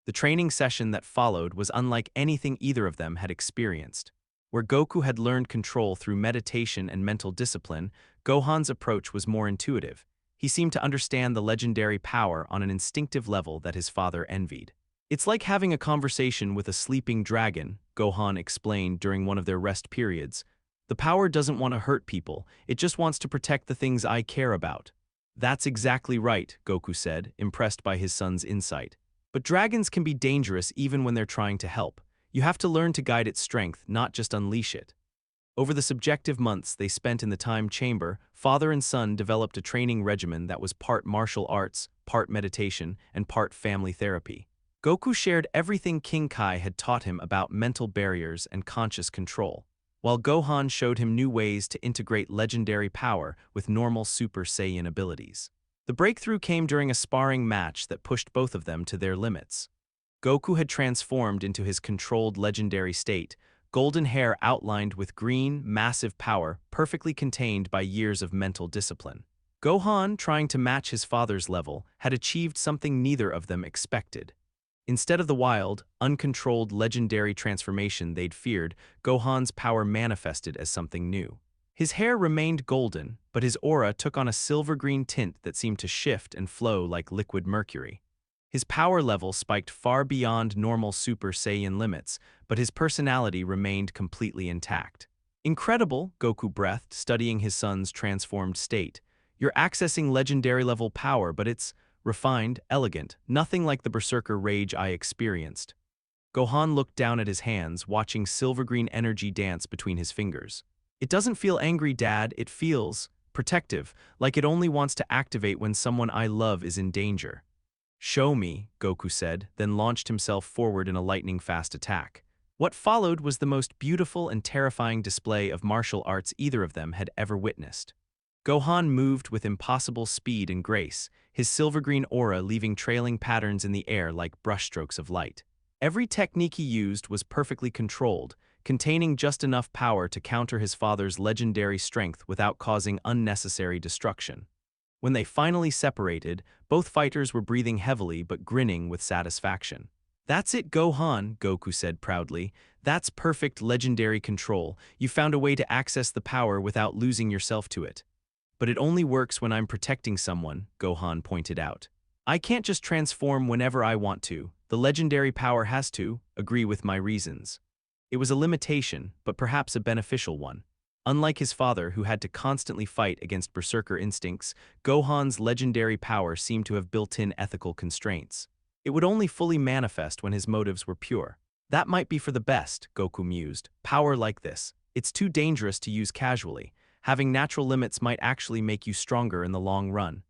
The training session that followed was unlike anything either of them had experienced. Where Goku had learned control through meditation and mental discipline, Gohan's approach was more intuitive. He seemed to understand the legendary power on an instinctive level that his father envied. "It's like having a conversation with a sleeping dragon," Gohan explained during one of their rest periods. "The power doesn't want to hurt people, it just wants to protect the things I care about." "That's exactly right," Goku said, impressed by his son's insight. "But dragons can be dangerous even when they're trying to help. You have to learn to guide its strength, not just unleash it." Over the subjective months they spent in the time chamber, father and son developed a training regimen that was part martial arts, part meditation, and part family therapy. Goku shared everything King Kai had taught him about mental barriers and conscious control, while Gohan showed him new ways to integrate legendary power with normal Super Saiyan abilities. The breakthrough came during a sparring match that pushed both of them to their limits. Goku had transformed into his controlled legendary state, golden hair outlined with green, massive power perfectly contained by years of mental discipline. Gohan, trying to match his father's level, had achieved something neither of them expected. Instead of the wild, uncontrolled legendary transformation they'd feared, Gohan's power manifested as something new. His hair remained golden, but his aura took on a silver-green tint that seemed to shift and flow like liquid mercury. His power level spiked far beyond normal Super Saiyan limits, but his personality remained completely intact. "Incredible," Goku breathed, studying his son's transformed state. "You're accessing legendary-level power, but it's refined, elegant, nothing like the berserker rage I experienced." Gohan looked down at his hands, watching silver-green energy dance between his fingers. "It doesn't feel angry, Dad, it feels protective, like it only wants to activate when someone I love is in danger." "Show me," Goku said, then launched himself forward in a lightning-fast attack. What followed was the most beautiful and terrifying display of martial arts either of them had ever witnessed. Gohan moved with impossible speed and grace, his silver-green aura leaving trailing patterns in the air like brushstrokes of light. Every technique he used was perfectly controlled, containing just enough power to counter his father's legendary strength without causing unnecessary destruction. When they finally separated, both fighters were breathing heavily but grinning with satisfaction. "That's it, Gohan," Goku said proudly. "That's perfect legendary control. You found a way to access the power without losing yourself to it." "But it only works when I'm protecting someone," Gohan pointed out. "I can't just transform whenever I want to. The legendary power has to agree with my reasons." It was a limitation, but perhaps a beneficial one. Unlike his father, who had to constantly fight against berserker instincts, Gohan's legendary power seemed to have built-in ethical constraints. It would only fully manifest when his motives were pure. That might be for the best, Goku mused. Power like this, it's too dangerous to use casually. Having natural limits might actually make you stronger in the long run.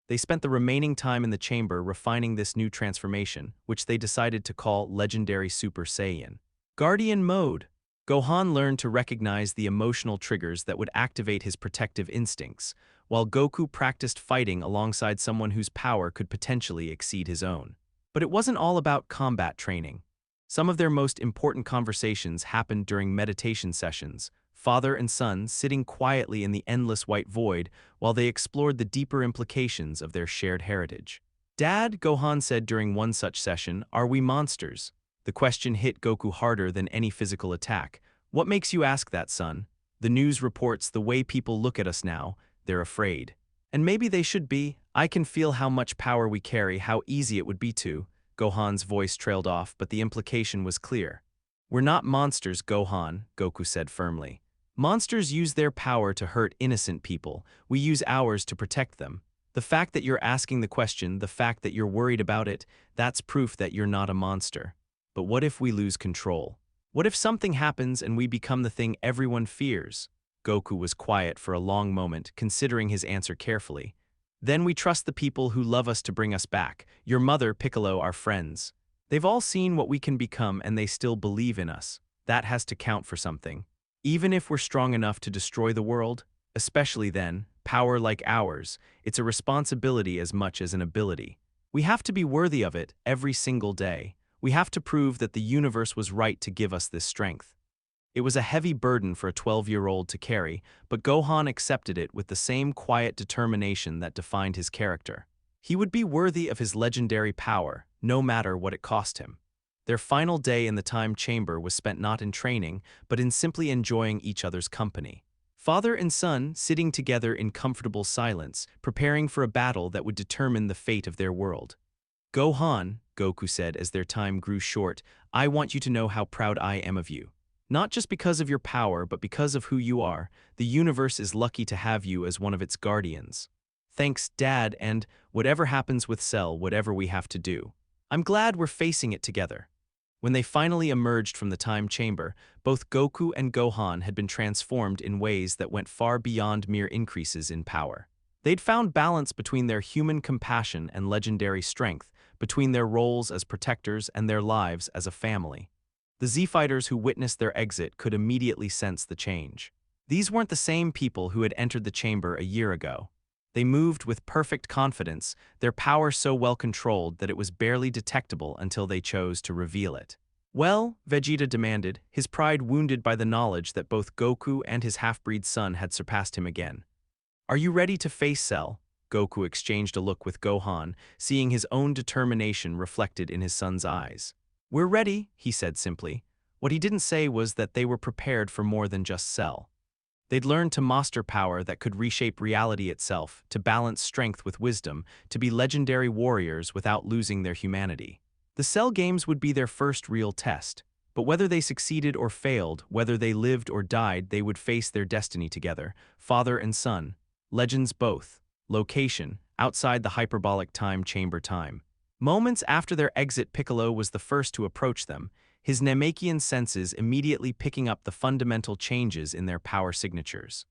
They spent the remaining time in the chamber refining this new transformation, which they decided to call Legendary Super Saiyan. Guardian Mode. Gohan learned to recognize the emotional triggers that would activate his protective instincts, while Goku practiced fighting alongside someone whose power could potentially exceed his own. But it wasn't all about combat training. Some of their most important conversations happened during meditation sessions, father and son sitting quietly in the endless white void while they explored the deeper implications of their shared heritage. "Dad," Gohan said during one such session, "are we monsters?" The question hit Goku harder than any physical attack. "What makes you ask that, son?" "The news reports the way people look at us now, they're afraid. And maybe they should be. I can feel how much power we carry, how easy it would be to." Gohan's voice trailed off, but the implication was clear. "We're not monsters, Gohan," Goku said firmly. "Monsters use their power to hurt innocent people. We use ours to protect them. The fact that you're asking the question, the fact that you're worried about it, that's proof that you're not a monster. But what if we lose control? What if something happens and we become the thing everyone fears?" Goku was quiet for a long moment, considering his answer carefully. "Then we trust the people who love us to bring us back. Your mother, Piccolo, our friends. They've all seen what we can become and they still believe in us. That has to count for something. Even if we're strong enough to destroy the world, especially then, power like ours, it's a responsibility as much as an ability. We have to be worthy of it every single day. We have to prove that the universe was right to give us this strength." It was a heavy burden for a 12-year-old to carry, but Gohan accepted it with the same quiet determination that defined his character. He would be worthy of his legendary power, no matter what it cost him. Their final day in the time chamber was spent not in training, but in simply enjoying each other's company. Father and son sitting together in comfortable silence, preparing for a battle that would determine the fate of their world. "Gohan," Goku said as their time grew short, "I want you to know how proud I am of you. Not just because of your power, but because of who you are. The universe is lucky to have you as one of its guardians. Thanks, Dad, and whatever happens with Cell, whatever we have to do, I'm glad we're facing it together." When they finally emerged from the time chamber, both Goku and Gohan had been transformed in ways that went far beyond mere increases in power. They'd found balance between their human compassion and legendary strength, between their roles as protectors and their lives as a family. The Z-fighters who witnessed their exit could immediately sense the change. These weren't the same people who had entered the chamber a year ago. They moved with perfect confidence, their power so well controlled that it was barely detectable until they chose to reveal it. "Well," Vegeta demanded, his pride wounded by the knowledge that both Goku and his half-breed son had surpassed him again. "Are you ready to face Cell?" Goku exchanged a look with Gohan, seeing his own determination reflected in his son's eyes. "We're ready," he said simply. What he didn't say was that they were prepared for more than just Cell. They'd learned to master power that could reshape reality itself, to balance strength with wisdom, to be legendary warriors without losing their humanity. The Cell Games would be their first real test, but whether they succeeded or failed, whether they lived or died, they would face their destiny together, father and son. Legends both. Location: outside the hyperbolic time chamber time. Moments after their exit, Piccolo was the first to approach them, his Namekian senses immediately picking up the fundamental changes in their power signatures.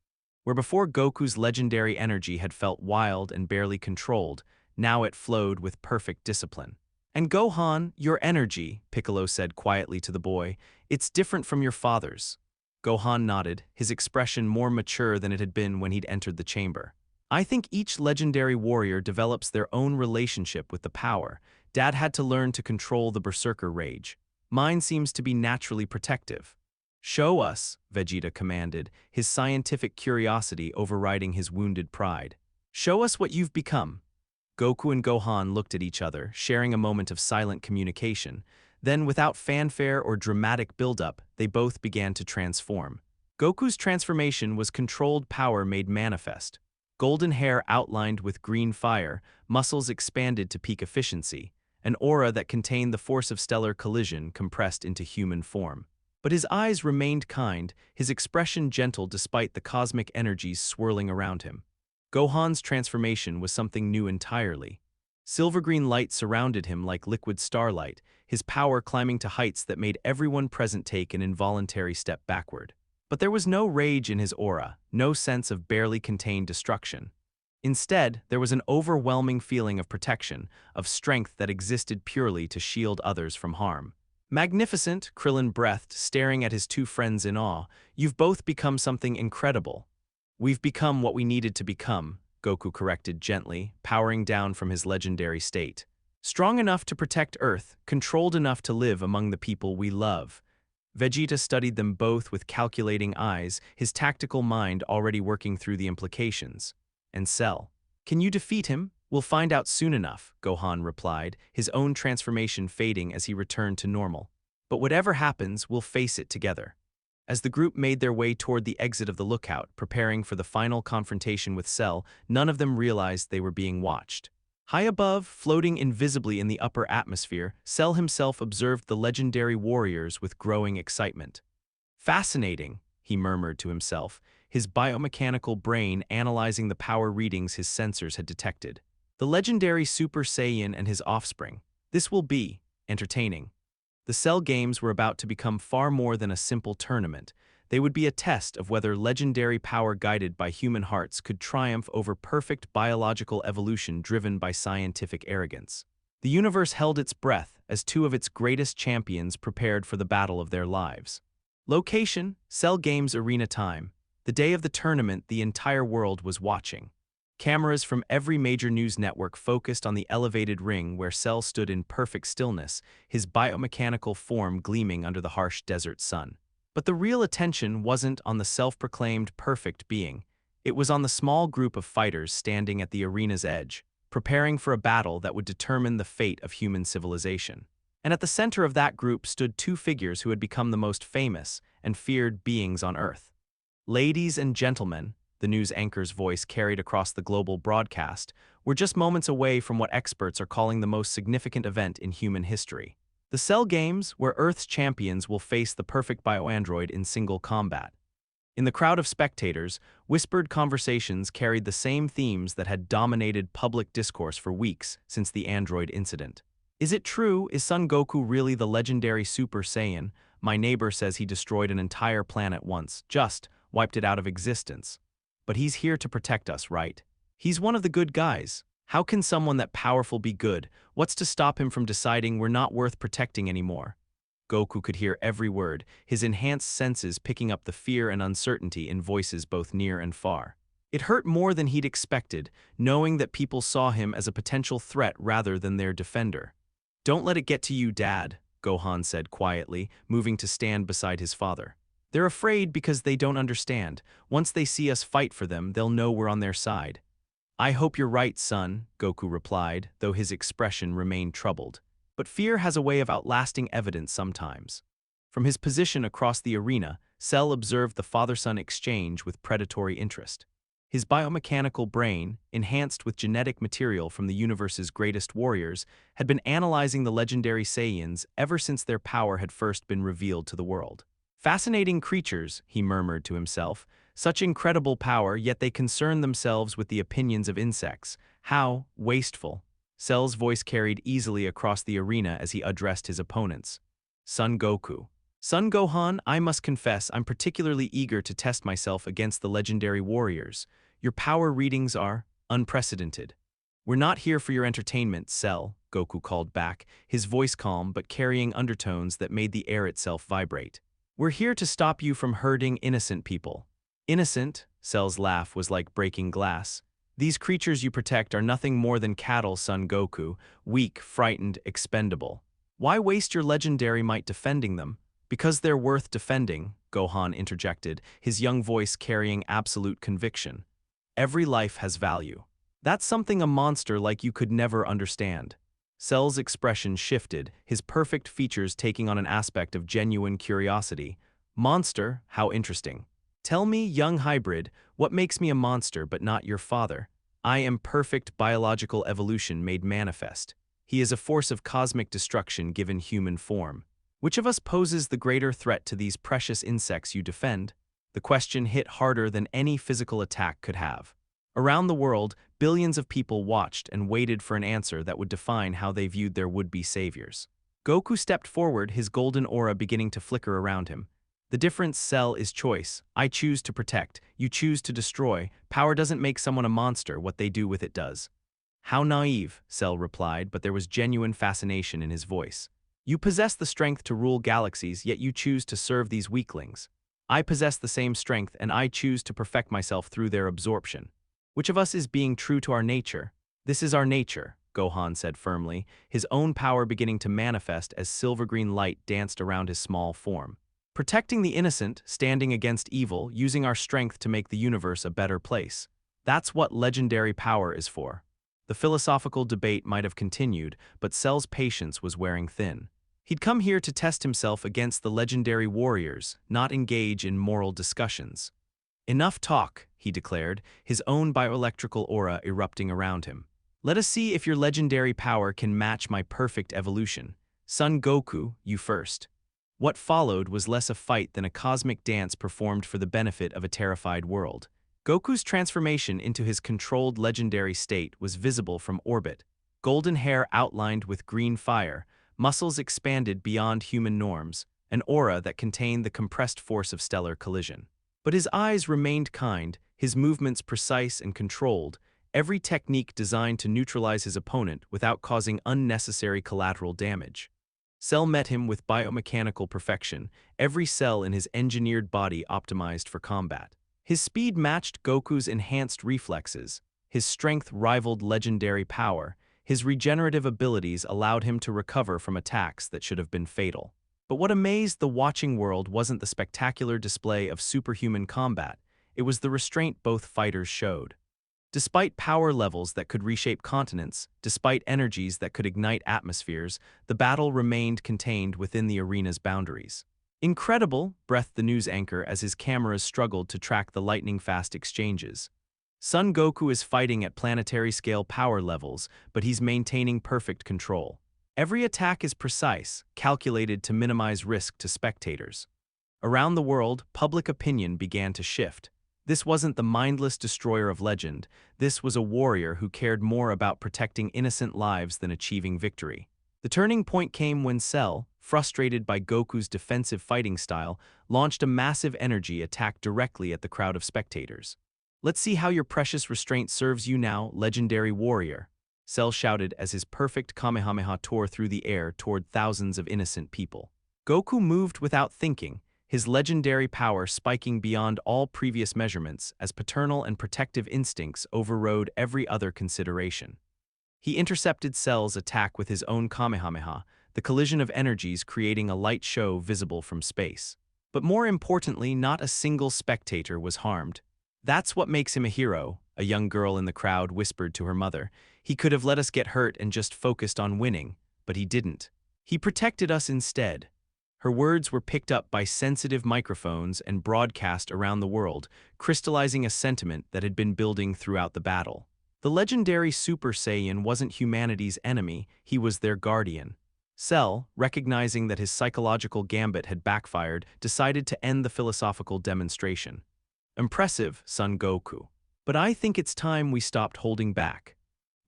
Where before Goku's legendary energy had felt wild and barely controlled, now it flowed with perfect discipline. "And Gohan, your energy," Piccolo said quietly to the boy, "it's different from your father's." Gohan nodded, his expression more mature than it had been when he'd entered the chamber. "I think each legendary warrior develops their own relationship with the power. Dad had to learn to control the berserker rage. Mine seems to be naturally protective." "Show us," Vegeta commanded, his scientific curiosity overriding his wounded pride. "Show us what you've become." Goku and Gohan looked at each other, sharing a moment of silent communication. Then, without fanfare or dramatic buildup, they both began to transform. Goku's transformation was controlled power made manifest. Golden hair outlined with green fire, muscles expanded to peak efficiency, an aura that contained the force of stellar collision compressed into human form. But his eyes remained kind, his expression gentle despite the cosmic energies swirling around him. Gohan's transformation was something new entirely. Silver-green light surrounded him like liquid starlight, his power climbing to heights that made everyone present take an involuntary step backward. But there was no rage in his aura, no sense of barely contained destruction. Instead, there was an overwhelming feeling of protection, of strength that existed purely to shield others from harm. Magnificent, Krillin breathed, staring at his two friends in awe. You've both become something incredible. We've become what we needed to become, Goku corrected gently, powering down from his legendary state. Strong enough to protect Earth, controlled enough to live among the people we love. Vegeta studied them both with calculating eyes, his tactical mind already working through the implications. And Cell. Can you defeat him? We'll find out soon enough, Gohan replied, his own transformation fading as he returned to normal. But whatever happens, we'll face it together. As the group made their way toward the exit of the lookout, preparing for the final confrontation with Cell, none of them realized they were being watched. High above, floating invisibly in the upper atmosphere, Cell himself observed the legendary warriors with growing excitement. Fascinating, he murmured to himself, his biomechanical brain analyzing the power readings his sensors had detected. The legendary Super Saiyan and his offspring. This will be entertaining. The Cell Games were about to become far more than a simple tournament. They would be a test of whether legendary power guided by human hearts could triumph over perfect biological evolution driven by scientific arrogance. The universe held its breath as two of its greatest champions prepared for the battle of their lives. Location: Cell Games Arena time. The day of the tournament, the entire world was watching. Cameras from every major news network focused on the elevated ring where Cell stood in perfect stillness, his biomechanical form gleaming under the harsh desert sun. But the real attention wasn't on the self-proclaimed perfect being. It was on the small group of fighters standing at the arena's edge, preparing for a battle that would determine the fate of human civilization. And at the center of that group stood two figures who had become the most famous and feared beings on Earth. Ladies and gentlemen, the news anchor's voice carried across the global broadcast, we're just moments away from what experts are calling the most significant event in human history. The Cell Games, where Earth's champions will face the perfect bioandroid in single combat. In the crowd of spectators, whispered conversations carried the same themes that had dominated public discourse for weeks since the android incident. Is it true? Is Son Goku really the legendary Super Saiyan? My neighbor says he destroyed an entire planet once, just wiped it out of existence. But he's here to protect us, right? He's one of the good guys. How can someone that powerful be good? What's to stop him from deciding we're not worth protecting anymore? Goku could hear every word, his enhanced senses picking up the fear and uncertainty in voices both near and far. It hurt more than he'd expected, knowing that people saw him as a potential threat rather than their defender. Don't let it get to you, Dad, Gohan said quietly, moving to stand beside his father. They're afraid because they don't understand. Once they see us fight for them, they'll know we're on their side. I hope you're right, son, Goku replied, though his expression remained troubled. But fear has a way of outlasting evidence sometimes. From his position across the arena, Cell observed the father-son exchange with predatory interest. His biomechanical brain, enhanced with genetic material from the universe's greatest warriors, had been analyzing the legendary Saiyans ever since their power had first been revealed to the world. Fascinating creatures, he murmured to himself. Such incredible power, yet they concern themselves with the opinions of insects. How wasteful. Cell's voice carried easily across the arena as he addressed his opponents. Son Goku. Son Gohan, I must confess I'm particularly eager to test myself against the legendary warriors. Your power readings are unprecedented. We're not here for your entertainment, Cell, Goku called back, his voice calm but carrying undertones that made the air itself vibrate. We're here to stop you from hurting innocent people. Innocent? Cell's laugh was like breaking glass. These creatures you protect are nothing more than cattle, Son Goku, weak, frightened, expendable. Why waste your legendary might defending them? Because they're worth defending, Gohan interjected, his young voice carrying absolute conviction. Every life has value. That's something a monster like you could never understand. Cell's expression shifted, his perfect features taking on an aspect of genuine curiosity. Monster? How interesting. Tell me, young hybrid, what makes me a monster but not your father? I am perfect biological evolution made manifest. He is a force of cosmic destruction given human form. Which of us poses the greater threat to these precious insects you defend? The question hit harder than any physical attack could have. Around the world, billions of people watched and waited for an answer that would define how they viewed their would-be saviors. Goku stepped forward, his golden aura beginning to flicker around him. The difference, Cell, is choice. I choose to protect, you choose to destroy. Power doesn't make someone a monster, what they do with it does. How naive, Cell replied, but there was genuine fascination in his voice. You possess the strength to rule galaxies, yet you choose to serve these weaklings. I possess the same strength, and I choose to perfect myself through their absorption. Which of us is being true to our nature? This is our nature, Gohan said firmly, his own power beginning to manifest as silver-green light danced around his small form. Protecting the innocent, standing against evil, using our strength to make the universe a better place. That's what legendary power is for. The philosophical debate might have continued, but Cell's patience was wearing thin. He'd come here to test himself against the legendary warriors, not engage in moral discussions. Enough talk, he declared, his own bioelectrical aura erupting around him. Let us see if your legendary power can match my perfect evolution. Son Goku, you first. What followed was less a fight than a cosmic dance performed for the benefit of a terrified world. Goku's transformation into his controlled legendary state was visible from orbit. Golden hair outlined with green fire, muscles expanded beyond human norms, an aura that contained the compressed force of stellar collision. But his eyes remained kind, his movements precise and controlled, every technique designed to neutralize his opponent without causing unnecessary collateral damage. Cell met him with biomechanical perfection, every cell in his engineered body optimized for combat. His speed matched Goku's enhanced reflexes, his strength rivaled legendary power, his regenerative abilities allowed him to recover from attacks that should have been fatal. But what amazed the watching world wasn't the spectacular display of superhuman combat, it was the restraint both fighters showed. Despite power levels that could reshape continents, despite energies that could ignite atmospheres, the battle remained contained within the arena's boundaries. Incredible, breathed the news anchor as his cameras struggled to track the lightning-fast exchanges. Son Goku is fighting at planetary-scale power levels, but he's maintaining perfect control. Every attack is precise, calculated to minimize risk to spectators. Around the world, public opinion began to shift. This wasn't the mindless destroyer of legend, this was a warrior who cared more about protecting innocent lives than achieving victory. The turning point came when Cell, frustrated by Goku's defensive fighting style, launched a massive energy attack directly at the crowd of spectators. Let's see how your precious restraint serves you now, legendary warrior, Cell shouted as his perfect Kamehameha tore through the air toward thousands of innocent people. Goku moved without thinking, his legendary power spiking beyond all previous measurements as paternal and protective instincts overrode every other consideration. He intercepted Cell's attack with his own Kamehameha, the collision of energies creating a light show visible from space. But more importantly, not a single spectator was harmed. That's what makes him a hero, a young girl in the crowd whispered to her mother. He could have let us get hurt and just focused on winning, but he didn't. He protected us instead. Her words were picked up by sensitive microphones and broadcast around the world, crystallizing a sentiment that had been building throughout the battle. The legendary Super Saiyan wasn't humanity's enemy, he was their guardian. Cell, recognizing that his psychological gambit had backfired, decided to end the philosophical demonstration. Impressive, Son Goku. But I think it's time we stopped holding back.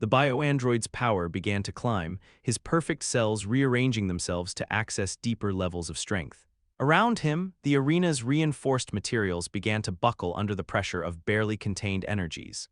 The bioandroid's power began to climb, his perfect cells rearranging themselves to access deeper levels of strength. Around him, the arena's reinforced materials began to buckle under the pressure of barely contained energies.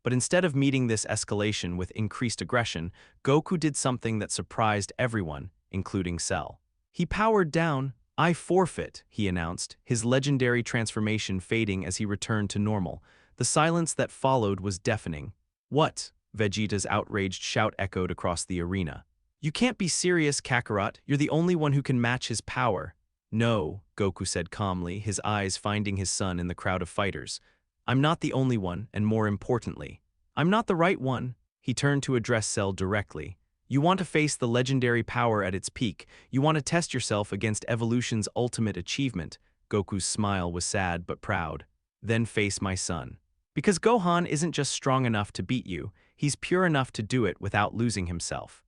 But instead of meeting this escalation with increased aggression, Goku did something that surprised everyone, including Cell. He powered down. I forfeit, he announced, his legendary transformation fading as he returned to normal. The silence that followed was deafening. What? Vegeta's outraged shout echoed across the arena. You can't be serious, Kakarot. You're the only one who can match his power. No, Goku said calmly, his eyes finding his son in the crowd of fighters. I'm not the only one, and more importantly, I'm not the right one. He turned to address Cell directly. You want to face the legendary power at its peak. You want to test yourself against evolution's ultimate achievement. Goku's smile was sad but proud. Then face my son. Because Gohan isn't just strong enough to beat you, he's pure enough to do it without losing himself.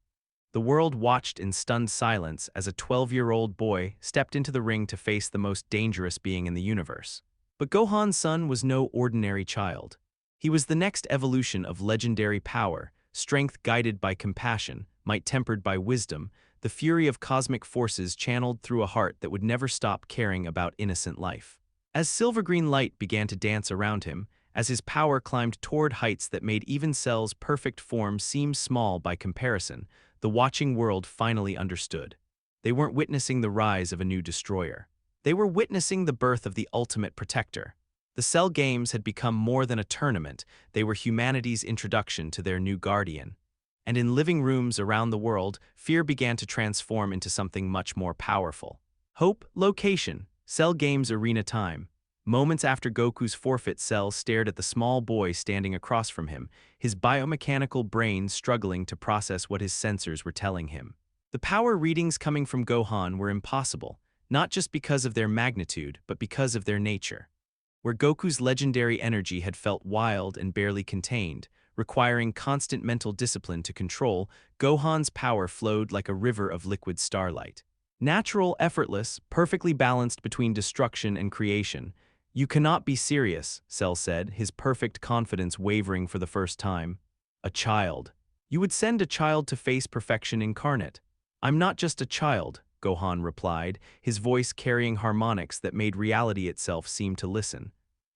The world watched in stunned silence as a 12-year-old boy stepped into the ring to face the most dangerous being in the universe. But Gohan's son was no ordinary child. He was the next evolution of legendary power, strength guided by compassion, might tempered by wisdom, the fury of cosmic forces channeled through a heart that would never stop caring about innocent life. As silver-green light began to dance around him, as his power climbed toward heights that made even Cell's perfect form seem small by comparison, the watching world finally understood. They weren't witnessing the rise of a new destroyer. They were witnessing the birth of the ultimate protector. The Cell Games had become more than a tournament, they were humanity's introduction to their new guardian. And in living rooms around the world, fear began to transform into something much more powerful. Hope, location, Cell Games arena time. Moments after Goku's forfeit, Cell stared at the small boy standing across from him, his biomechanical brain struggling to process what his sensors were telling him. The power readings coming from Gohan were impossible, not just because of their magnitude, but because of their nature. Where Goku's legendary energy had felt wild and barely contained, requiring constant mental discipline to control, Gohan's power flowed like a river of liquid starlight. Natural, effortless, perfectly balanced between destruction and creation. "You cannot be serious," Cell said, his perfect confidence wavering for the first time. "A child. You would send a child to face perfection incarnate." "I'm not just a child," Gohan replied, his voice carrying harmonics that made reality itself seem to listen.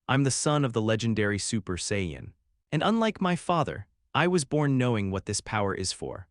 "I'm the son of the legendary Super Saiyan. And unlike my father, I was born knowing what this power is for."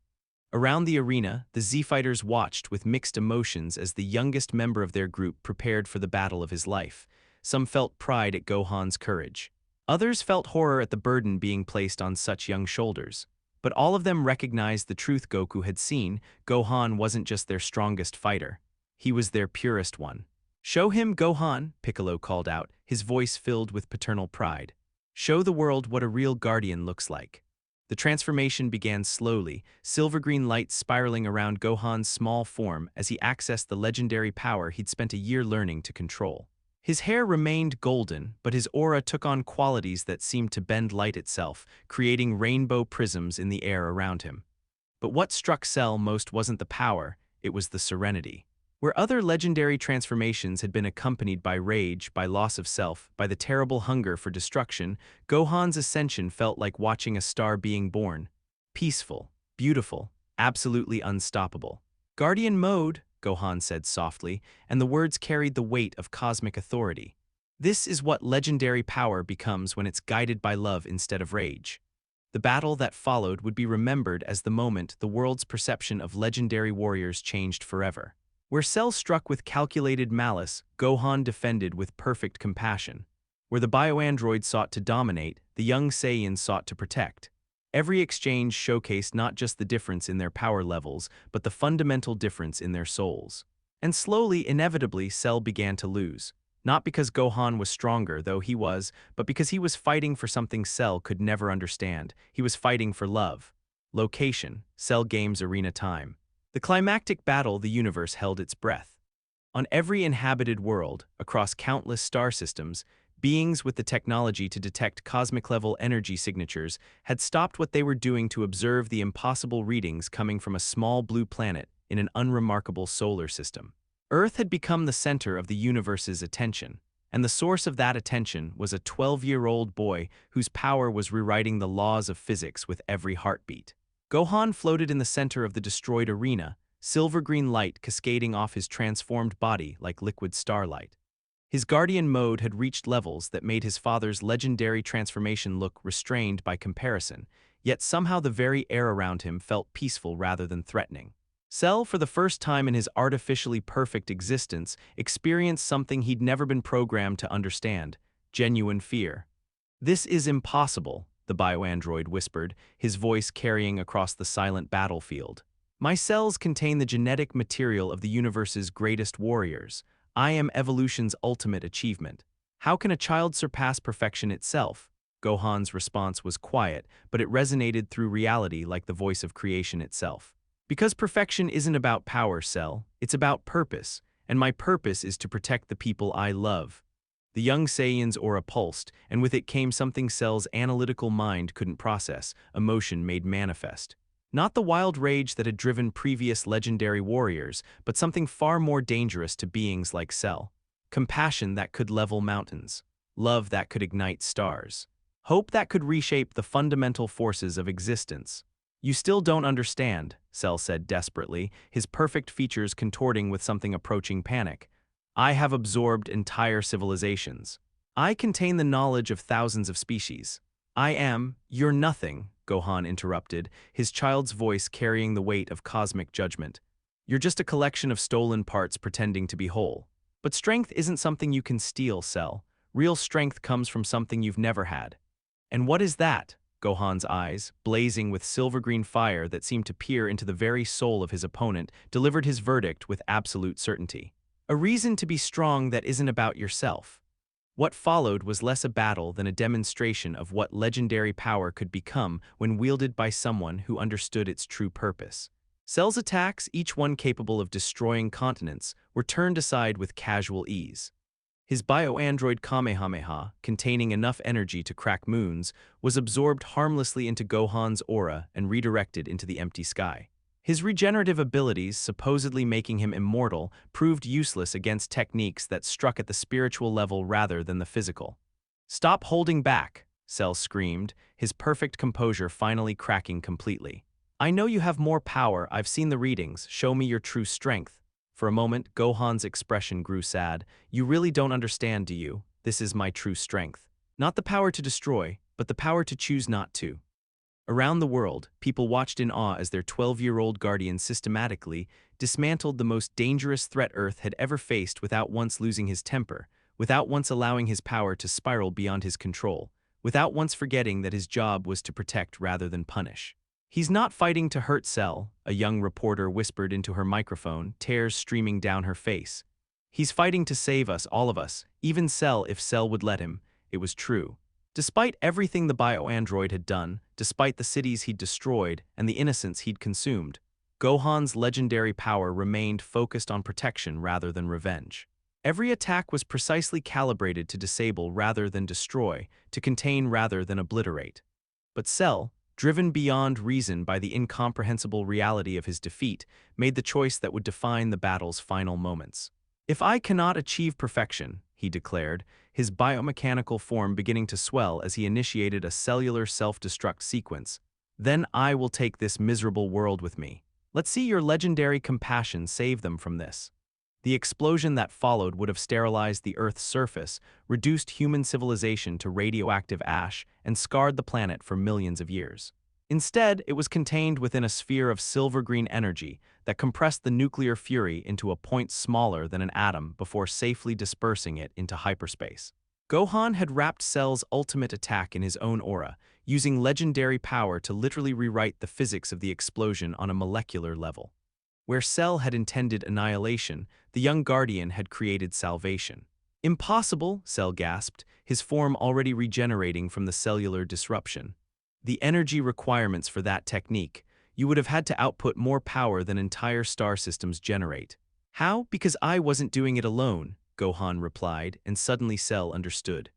Around the arena, the Z-Fighters watched with mixed emotions as the youngest member of their group prepared for the battle of his life. Some felt pride at Gohan's courage. Others felt horror at the burden being placed on such young shoulders. But all of them recognized the truth Goku had seen: Gohan wasn't just their strongest fighter. He was their purest one. "Show him, Gohan," Piccolo called out, his voice filled with paternal pride. "Show the world what a real guardian looks like." The transformation began slowly, silver-green light spiraling around Gohan's small form as he accessed the legendary power he'd spent a year learning to control. His hair remained golden, but his aura took on qualities that seemed to bend light itself, creating rainbow prisms in the air around him. But what struck Cell most wasn't the power, it was the serenity. Where other legendary transformations had been accompanied by rage, by loss of self, by the terrible hunger for destruction, Gohan's ascension felt like watching a star being born. Peaceful, beautiful, absolutely unstoppable. "Guardian mode," Gohan said softly, and the words carried the weight of cosmic authority. This is what legendary power becomes when it's guided by love instead of rage. The battle that followed would be remembered as the moment the world's perception of legendary warriors changed forever. Where Cell struck with calculated malice, Gohan defended with perfect compassion. Where the bioandroid sought to dominate, the young Saiyan sought to protect. Every exchange showcased not just the difference in their power levels, but the fundamental difference in their souls. And slowly, inevitably, Cell began to lose. Not because Gohan was stronger, though he was, but because he was fighting for something Cell could never understand. He was fighting for love. Location: Cell Games arena time. The climactic battle, the universe held its breath. On every inhabited world, across countless star systems, beings with the technology to detect cosmic-level energy signatures had stopped what they were doing to observe the impossible readings coming from a small blue planet in an unremarkable solar system. Earth had become the center of the universe's attention, and the source of that attention was a 12-year-old boy whose power was rewriting the laws of physics with every heartbeat. Gohan floated in the center of the destroyed arena, silver-green light cascading off his transformed body like liquid starlight. His guardian mode had reached levels that made his father's legendary transformation look restrained by comparison, yet somehow the very air around him felt peaceful rather than threatening. Cell, for the first time in his artificially perfect existence, experienced something he'd never been programmed to understand: genuine fear. "This is impossible," the bioandroid whispered, his voice carrying across the silent battlefield. "My cells contain the genetic material of the universe's greatest warriors. I am evolution's ultimate achievement. How can a child surpass perfection itself?" Gohan's response was quiet, but it resonated through reality like the voice of creation itself. "Because perfection isn't about power, Cell. It's about purpose, and my purpose is to protect the people I love." The young Saiyan's aura pulsed, and with it came something Cell's analytical mind couldn't process: emotion made manifest. Not the wild rage that had driven previous legendary warriors, but something far more dangerous to beings like Cell. Compassion that could level mountains. Love that could ignite stars. Hope that could reshape the fundamental forces of existence. "You still don't understand," Cell said desperately, his perfect features contorting with something approaching panic. "I have absorbed entire civilizations. I contain the knowledge of thousands of species. You're nothing," Gohan interrupted, his child's voice carrying the weight of cosmic judgment. You're just a collection of stolen parts pretending to be whole. But strength isn't something you can steal, Cell. Real strength comes from something you've never had. And what is that? Gohan's eyes, blazing with silver-green fire that seemed to peer into the very soul of his opponent, delivered his verdict with absolute certainty. A reason to be strong that isn't about yourself. What followed was less a battle than a demonstration of what legendary power could become when wielded by someone who understood its true purpose. Cell's attacks, each one capable of destroying continents, were turned aside with casual ease. His bio-android Kamehameha, containing enough energy to crack moons, was absorbed harmlessly into Gohan's aura and redirected into the empty sky. His regenerative abilities, supposedly making him immortal, proved useless against techniques that struck at the spiritual level rather than the physical. "Stop holding back," Cell screamed, his perfect composure finally cracking completely. "I know you have more power, I've seen the readings, show me your true strength." For a moment, Gohan's expression grew sad. "You really don't understand, do you? This is my true strength. Not the power to destroy, but the power to choose not to." Around the world, people watched in awe as their 12-year-old guardian systematically dismantled the most dangerous threat Earth had ever faced without once losing his temper, without once allowing his power to spiral beyond his control, without once forgetting that his job was to protect rather than punish. "He's not fighting to hurt Cell," a young reporter whispered into her microphone, tears streaming down her face. "He's fighting to save us, all of us, even Cell if Cell would let him." It was true. Despite everything the bio-android had done, despite the cities he'd destroyed and the innocents he'd consumed, Gohan's legendary power remained focused on protection rather than revenge. Every attack was precisely calibrated to disable rather than destroy, to contain rather than obliterate. But Cell, driven beyond reason by the incomprehensible reality of his defeat, made the choice that would define the battle's final moments. "If I cannot achieve perfection," he declared, his biomechanical form beginning to swell as he initiated a cellular self-destruct sequence, "then I will take this miserable world with me. Let's see your legendary compassion save them from this." The explosion that followed would have sterilized the Earth's surface, reduced human civilization to radioactive ash, and scarred the planet for millions of years. Instead, it was contained within a sphere of silver-green energy that compressed the nuclear fury into a point smaller than an atom before safely dispersing it into hyperspace. Gohan had wrapped Cell's ultimate attack in his own aura, using legendary power to literally rewrite the physics of the explosion on a molecular level. Where Cell had intended annihilation, the young Guardian had created salvation. "Impossible," Cell gasped, his form already regenerating from the cellular disruption. "The energy requirements for that technique, you would have had to output more power than entire star systems generate." "How? Because I wasn't doing it alone," Gohan replied, and suddenly Cell understood.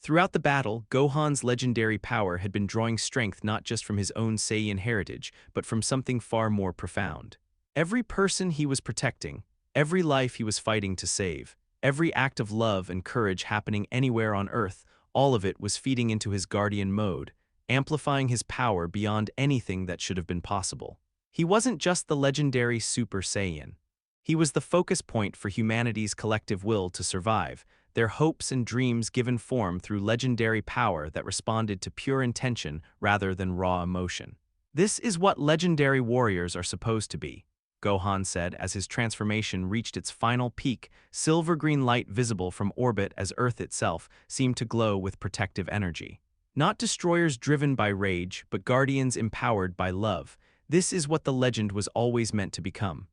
Throughout the battle, Gohan's legendary power had been drawing strength not just from his own Saiyan heritage, but from something far more profound. Every person he was protecting, every life he was fighting to save, every act of love and courage happening anywhere on Earth, all of it was feeding into his guardian mode, amplifying his power beyond anything that should have been possible. He wasn't just the legendary Super Saiyan. He was the focus point for humanity's collective will to survive, their hopes and dreams given form through legendary power that responded to pure intention rather than raw emotion. "This is what legendary warriors are supposed to be," Gohan said as his transformation reached its final peak, silver-green light visible from orbit as Earth itself seemed to glow with protective energy. "Not destroyers driven by rage, but guardians empowered by love. This is what the legend was always meant to become."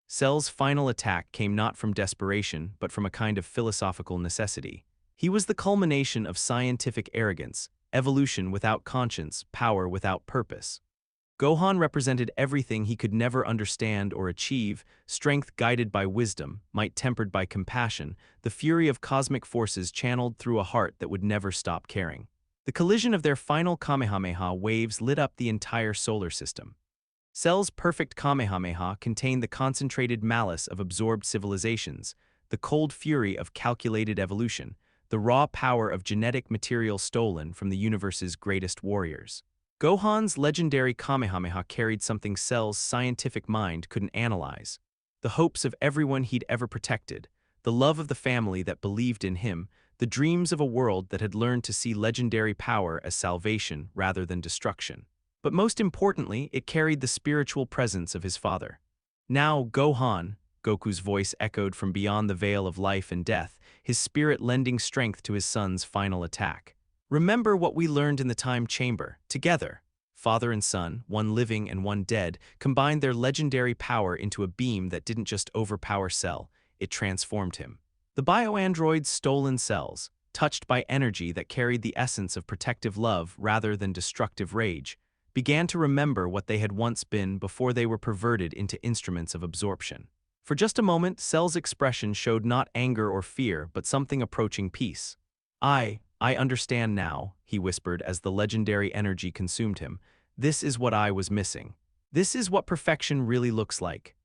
Cell's final attack came not from desperation, but from a kind of philosophical necessity. He was the culmination of scientific arrogance, evolution without conscience, power without purpose. Gohan represented everything he could never understand or achieve: strength guided by wisdom, might tempered by compassion, the fury of cosmic forces channeled through a heart that would never stop caring. The collision of their final Kamehameha waves lit up the entire solar system. Cell's perfect Kamehameha contained the concentrated malice of absorbed civilizations, the cold fury of calculated evolution, the raw power of genetic material stolen from the universe's greatest warriors. Gohan's legendary Kamehameha carried something Cell's scientific mind couldn't analyze: the hopes of everyone he'd ever protected, the love of the family that believed in him, the dreams of a world that had learned to see legendary power as salvation rather than destruction. But most importantly, it carried the spiritual presence of his father. Now, Gohan, Goku's voice echoed from beyond the veil of life and death, his spirit lending strength to his son's final attack. Remember what we learned in the time chamber, together. Father and son, one living and one dead, combined their legendary power into a beam that didn't just overpower Cell, it transformed him. The bioandroid's stolen cells, touched by energy that carried the essence of protective love rather than destructive rage, began to remember what they had once been before they were perverted into instruments of absorption. For just a moment, Cell's expression showed not anger or fear, but something approaching peace. I understand now, he whispered as the legendary energy consumed him. This is what I was missing. This is what perfection really looks like.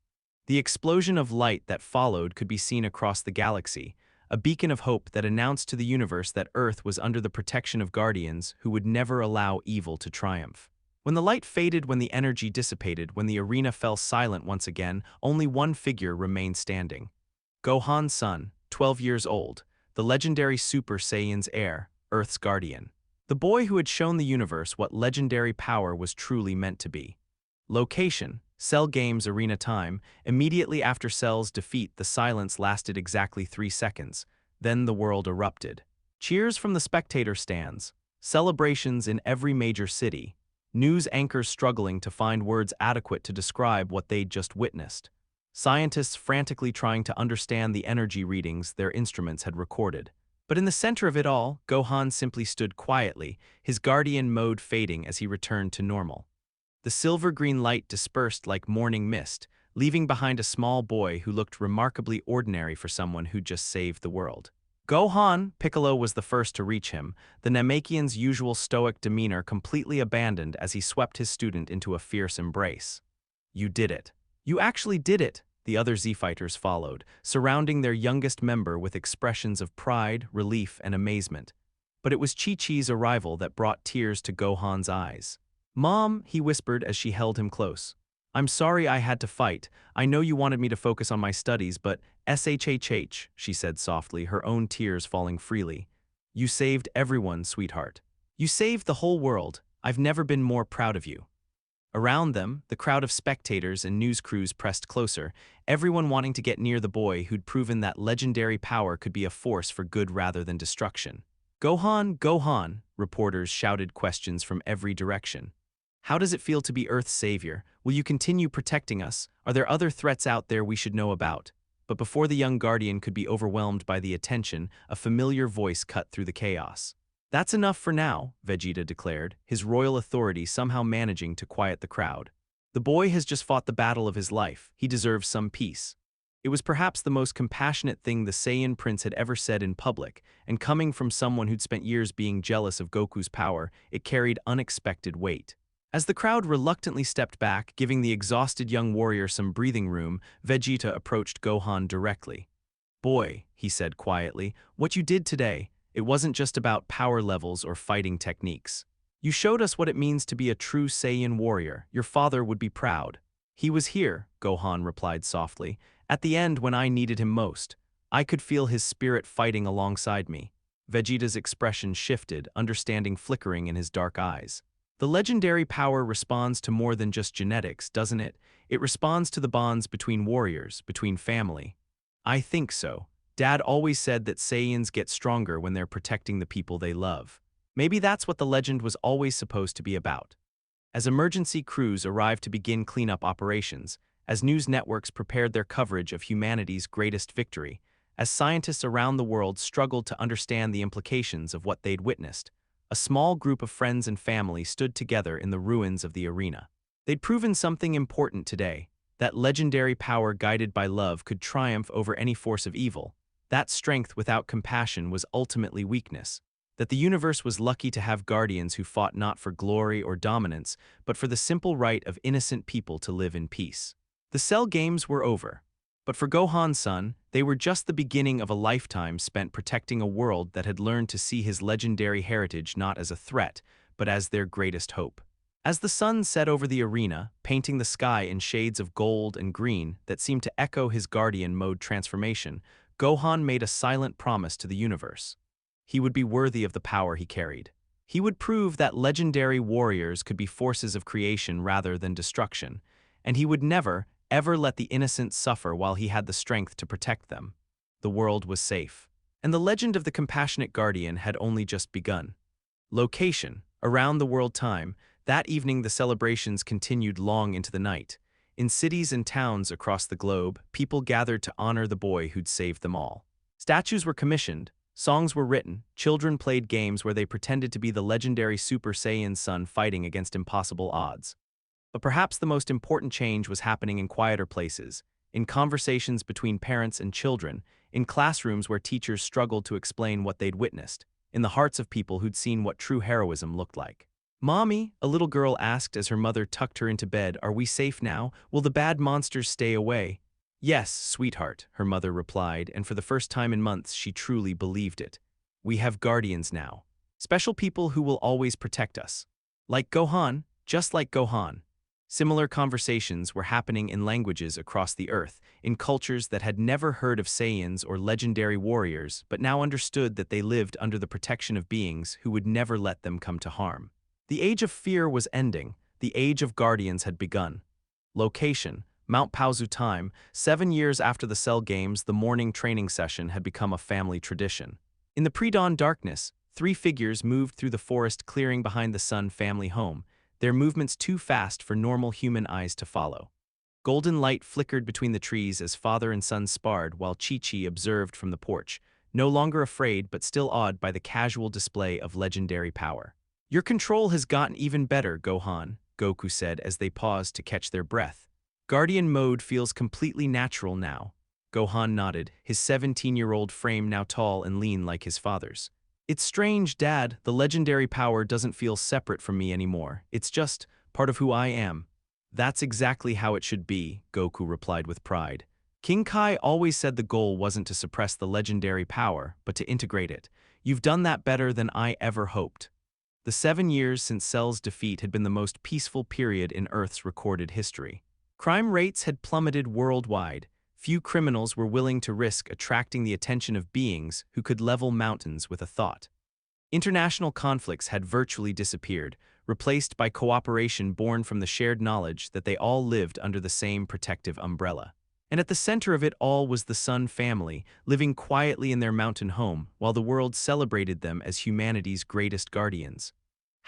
The explosion of light that followed could be seen across the galaxy, a beacon of hope that announced to the universe that Earth was under the protection of guardians who would never allow evil to triumph. When the light faded, when the energy dissipated, when the arena fell silent once again, only one figure remained standing. Gohan's son, 12 years old, the legendary Super Saiyan's heir, Earth's guardian. The boy who had shown the universe what legendary power was truly meant to be. Location: Cell Games Arena time. Immediately after Cell's defeat, the silence lasted exactly 3 seconds. Then the world erupted. Cheers from the spectator stands. Celebrations in every major city. News anchors struggling to find words adequate to describe what they'd just witnessed. Scientists frantically trying to understand the energy readings their instruments had recorded. But in the center of it all, Gohan simply stood quietly, his guardian mode fading as he returned to normal. The silver-green light dispersed like morning mist, leaving behind a small boy who looked remarkably ordinary for someone who just saved the world. Gohan, Piccolo was the first to reach him, the Namekian's usual stoic demeanor completely abandoned as he swept his student into a fierce embrace. You did it. You actually did it, the other Z-fighters followed, surrounding their youngest member with expressions of pride, relief, and amazement. But it was Chi-Chi's arrival that brought tears to Gohan's eyes. Mom, he whispered as she held him close. I'm sorry I had to fight. I know you wanted me to focus on my studies, but SHHH, she said softly, her own tears falling freely. You saved everyone, sweetheart. You saved the whole world. I've never been more proud of you. Around them, the crowd of spectators and news crews pressed closer, everyone wanting to get near the boy who'd proven that legendary power could be a force for good rather than destruction. Gohan, Gohan, reporters shouted questions from every direction. How does it feel to be Earth's savior? Will you continue protecting us? Are there other threats out there we should know about? But before the young guardian could be overwhelmed by the attention, a familiar voice cut through the chaos. That's enough for now, Vegeta declared, his royal authority somehow managing to quiet the crowd. The boy has just fought the battle of his life. He deserves some peace. It was perhaps the most compassionate thing the Saiyan prince had ever said in public, and coming from someone who'd spent years being jealous of Goku's power, it carried unexpected weight. As the crowd reluctantly stepped back, giving the exhausted young warrior some breathing room, Vegeta approached Gohan directly. Boy, he said quietly, what you did today, it wasn't just about power levels or fighting techniques. You showed us what it means to be a true Saiyan warrior. Your father would be proud. He was here, Gohan replied softly. At the end when I needed him most. I could feel his spirit fighting alongside me. Vegeta's expression shifted, understanding flickering in his dark eyes. The legendary power responds to more than just genetics, doesn't it? It responds to the bonds between warriors, between family. I think so. Dad always said that Saiyans get stronger when they're protecting the people they love. Maybe that's what the legend was always supposed to be about. As emergency crews arrived to begin cleanup operations, as news networks prepared their coverage of humanity's greatest victory, as scientists around the world struggled to understand the implications of what they'd witnessed, a small group of friends and family stood together in the ruins of the arena. They'd proven something important today, that legendary power guided by love could triumph over any force of evil. That strength without compassion was ultimately weakness, that the universe was lucky to have guardians who fought not for glory or dominance, but for the simple right of innocent people to live in peace. The Cell Games were over, but for Gohan's son, they were just the beginning of a lifetime spent protecting a world that had learned to see his legendary heritage not as a threat, but as their greatest hope. As the sun set over the arena, painting the sky in shades of gold and green that seemed to echo his guardian mode transformation, Gohan made a silent promise to the universe. He would be worthy of the power he carried. He would prove that legendary warriors could be forces of creation rather than destruction, and he would never, ever let the innocent suffer while he had the strength to protect them. The world was safe. And the legend of the compassionate guardian had only just begun. Location: around the world time, that evening the celebrations continued long into the night. In cities and towns across the globe, people gathered to honor the boy who'd saved them all. Statues were commissioned, songs were written, children played games where they pretended to be the legendary Super Saiyan son fighting against impossible odds. But perhaps the most important change was happening in quieter places, in conversations between parents and children, in classrooms where teachers struggled to explain what they'd witnessed, in the hearts of people who'd seen what true heroism looked like. "Mommy," a little girl asked as her mother tucked her into bed, "are we safe now? Will the bad monsters stay away?" "Yes, sweetheart," her mother replied, and for the first time in months she truly believed it. "We have guardians now. Special people who will always protect us. Like Gohan, just like Gohan." Similar conversations were happening in languages across the earth, in cultures that had never heard of Saiyans or legendary warriors but now understood that they lived under the protection of beings who would never let them come to harm. The age of fear was ending, the age of guardians had begun. Location: Mount Paozu time, 7 years after the Cell Games, the morning training session had become a family tradition. In the pre-dawn darkness, 3 figures moved through the forest clearing behind the Sun family home, their movements too fast for normal human eyes to follow. Golden light flickered between the trees as father and son sparred while Chi-Chi observed from the porch, no longer afraid but still awed by the casual display of legendary power. "Your control has gotten even better, Gohan," Goku said as they paused to catch their breath. "Guardian mode feels completely natural now." Gohan nodded, his 17-year-old frame now tall and lean like his father's. "It's strange, Dad, the legendary power doesn't feel separate from me anymore. It's just part of who I am." "That's exactly how it should be," Goku replied with pride. "King Kai always said the goal wasn't to suppress the legendary power, but to integrate it. You've done that better than I ever hoped." The 7 years since Cell's defeat had been the most peaceful period in Earth's recorded history. Crime rates had plummeted worldwide. Few criminals were willing to risk attracting the attention of beings who could level mountains with a thought. International conflicts had virtually disappeared, replaced by cooperation born from the shared knowledge that they all lived under the same protective umbrella. And at the center of it all was the Sun family, living quietly in their mountain home, while the world celebrated them as humanity's greatest guardians.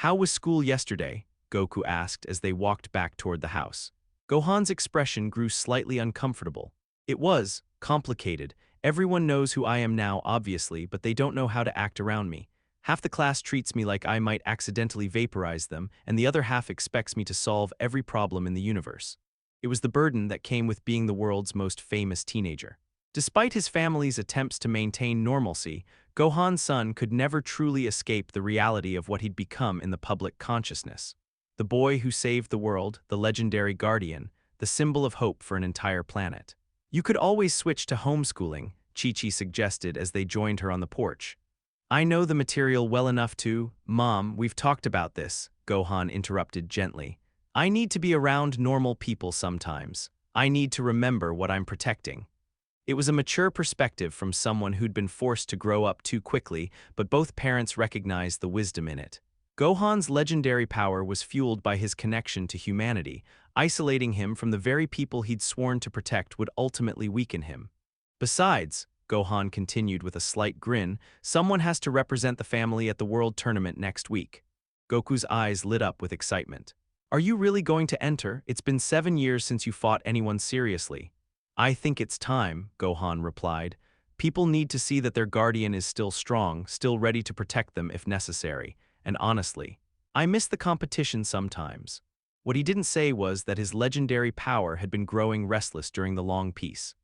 "How was school yesterday?" Goku asked as they walked back toward the house. Gohan's expression grew slightly uncomfortable. "It was complicated. Everyone knows who I am now, obviously, but they don't know how to act around me. Half the class treats me like I might accidentally vaporize them, and the other half expects me to solve every problem in the universe." It was the burden that came with being the world's most famous teenager. Despite his family's attempts to maintain normalcy, Gohan's son could never truly escape the reality of what he'd become in the public consciousness. The boy who saved the world, the legendary guardian, the symbol of hope for an entire planet. "You could always switch to homeschooling," Chi-Chi suggested as they joined her on the porch. "I know the material well enough to—" "Mom, we've talked about this," Gohan interrupted gently. "I need to be around normal people sometimes. I need to remember what I'm protecting." It was a mature perspective from someone who'd been forced to grow up too quickly, but both parents recognized the wisdom in it. Gohan's legendary power was fueled by his connection to humanity. Isolating him from the very people he'd sworn to protect would ultimately weaken him. "Besides," Gohan continued with a slight grin, "someone has to represent the family at the World Tournament next week." Goku's eyes lit up with excitement. "Are you really going to enter? It's been 7 years since you fought anyone seriously." "I think it's time," Gohan replied. "People need to see that their guardian is still strong, still ready to protect them if necessary. And honestly, I miss the competition sometimes." What he didn't say was that his legendary power had been growing restless during the long peace.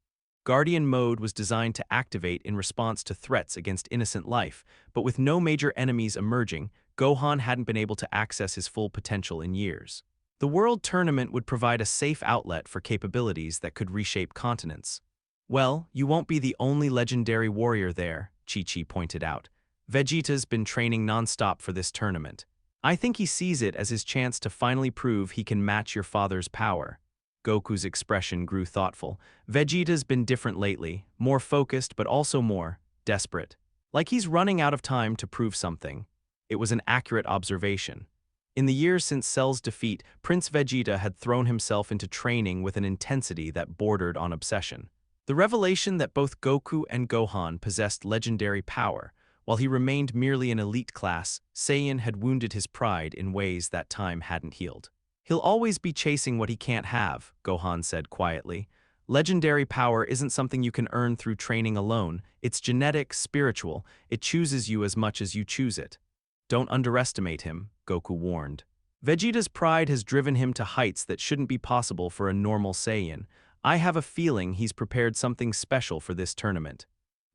Guardian mode was designed to activate in response to threats against innocent life, but with no major enemies emerging, Gohan hadn't been able to access his full potential in years. The World Tournament would provide a safe outlet for capabilities that could reshape continents. "Well, you won't be the only legendary warrior there," Chi-Chi pointed out. "Vegeta's been training non-stop for this tournament. I think he sees it as his chance to finally prove he can match your father's power." Goku's expression grew thoughtful. "Vegeta's been different lately, more focused but also more desperate. Like he's running out of time to prove something." It was an accurate observation. In the years since Cell's defeat, Prince Vegeta had thrown himself into training with an intensity that bordered on obsession. The revelation that both Goku and Gohan possessed legendary power, while he remained merely an elite class, Saiyan had wounded his pride in ways that time hadn't healed. "He'll always be chasing what he can't have," Gohan said quietly. "Legendary power isn't something you can earn through training alone. It's genetic, spiritual. It chooses you as much as you choose it." "Don't underestimate him," Goku warned. "Vegeta's pride has driven him to heights that shouldn't be possible for a normal Saiyan. I have a feeling he's prepared something special for this tournament."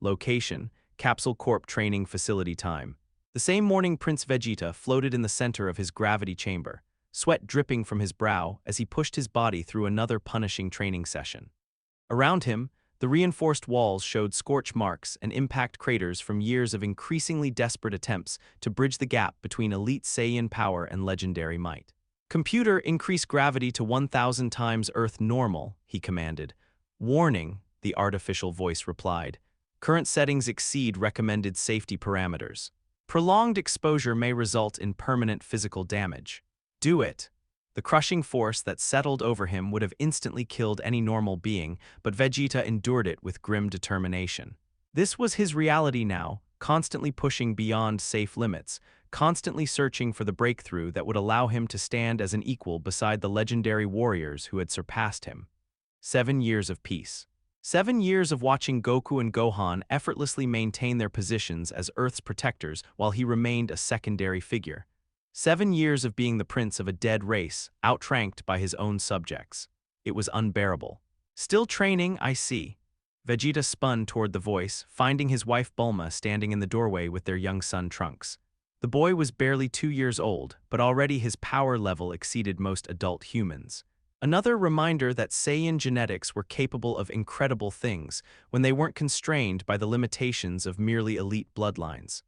Location: Capsule Corp Training Facility Time. The same morning, Prince Vegeta floated in the center of his gravity chamber, sweat dripping from his brow as he pushed his body through another punishing training session. Around him, the reinforced walls showed scorch marks and impact craters from years of increasingly desperate attempts to bridge the gap between elite Saiyan power and legendary might. "Computer, increase gravity to 1,000 times Earth normal," he commanded. "Warning," the artificial voice replied. "Current settings exceed recommended safety parameters. Prolonged exposure may result in permanent physical damage." "Do it." The crushing force that settled over him would have instantly killed any normal being, but Vegeta endured it with grim determination. This was his reality now, constantly pushing beyond safe limits, constantly searching for the breakthrough that would allow him to stand as an equal beside the legendary warriors who had surpassed him. 7 years of peace. 7 years of watching Goku and Gohan effortlessly maintain their positions as Earth's protectors while he remained a secondary figure. 7 years of being the prince of a dead race, outranked by his own subjects. It was unbearable. "Still training, I see." Vegeta spun toward the voice, finding his wife Bulma standing in the doorway with their young son Trunks. The boy was barely 2 years old, but already his power level exceeded most adult humans. Another reminder that Saiyan genetics were capable of incredible things when they weren't constrained by the limitations of merely elite bloodlines.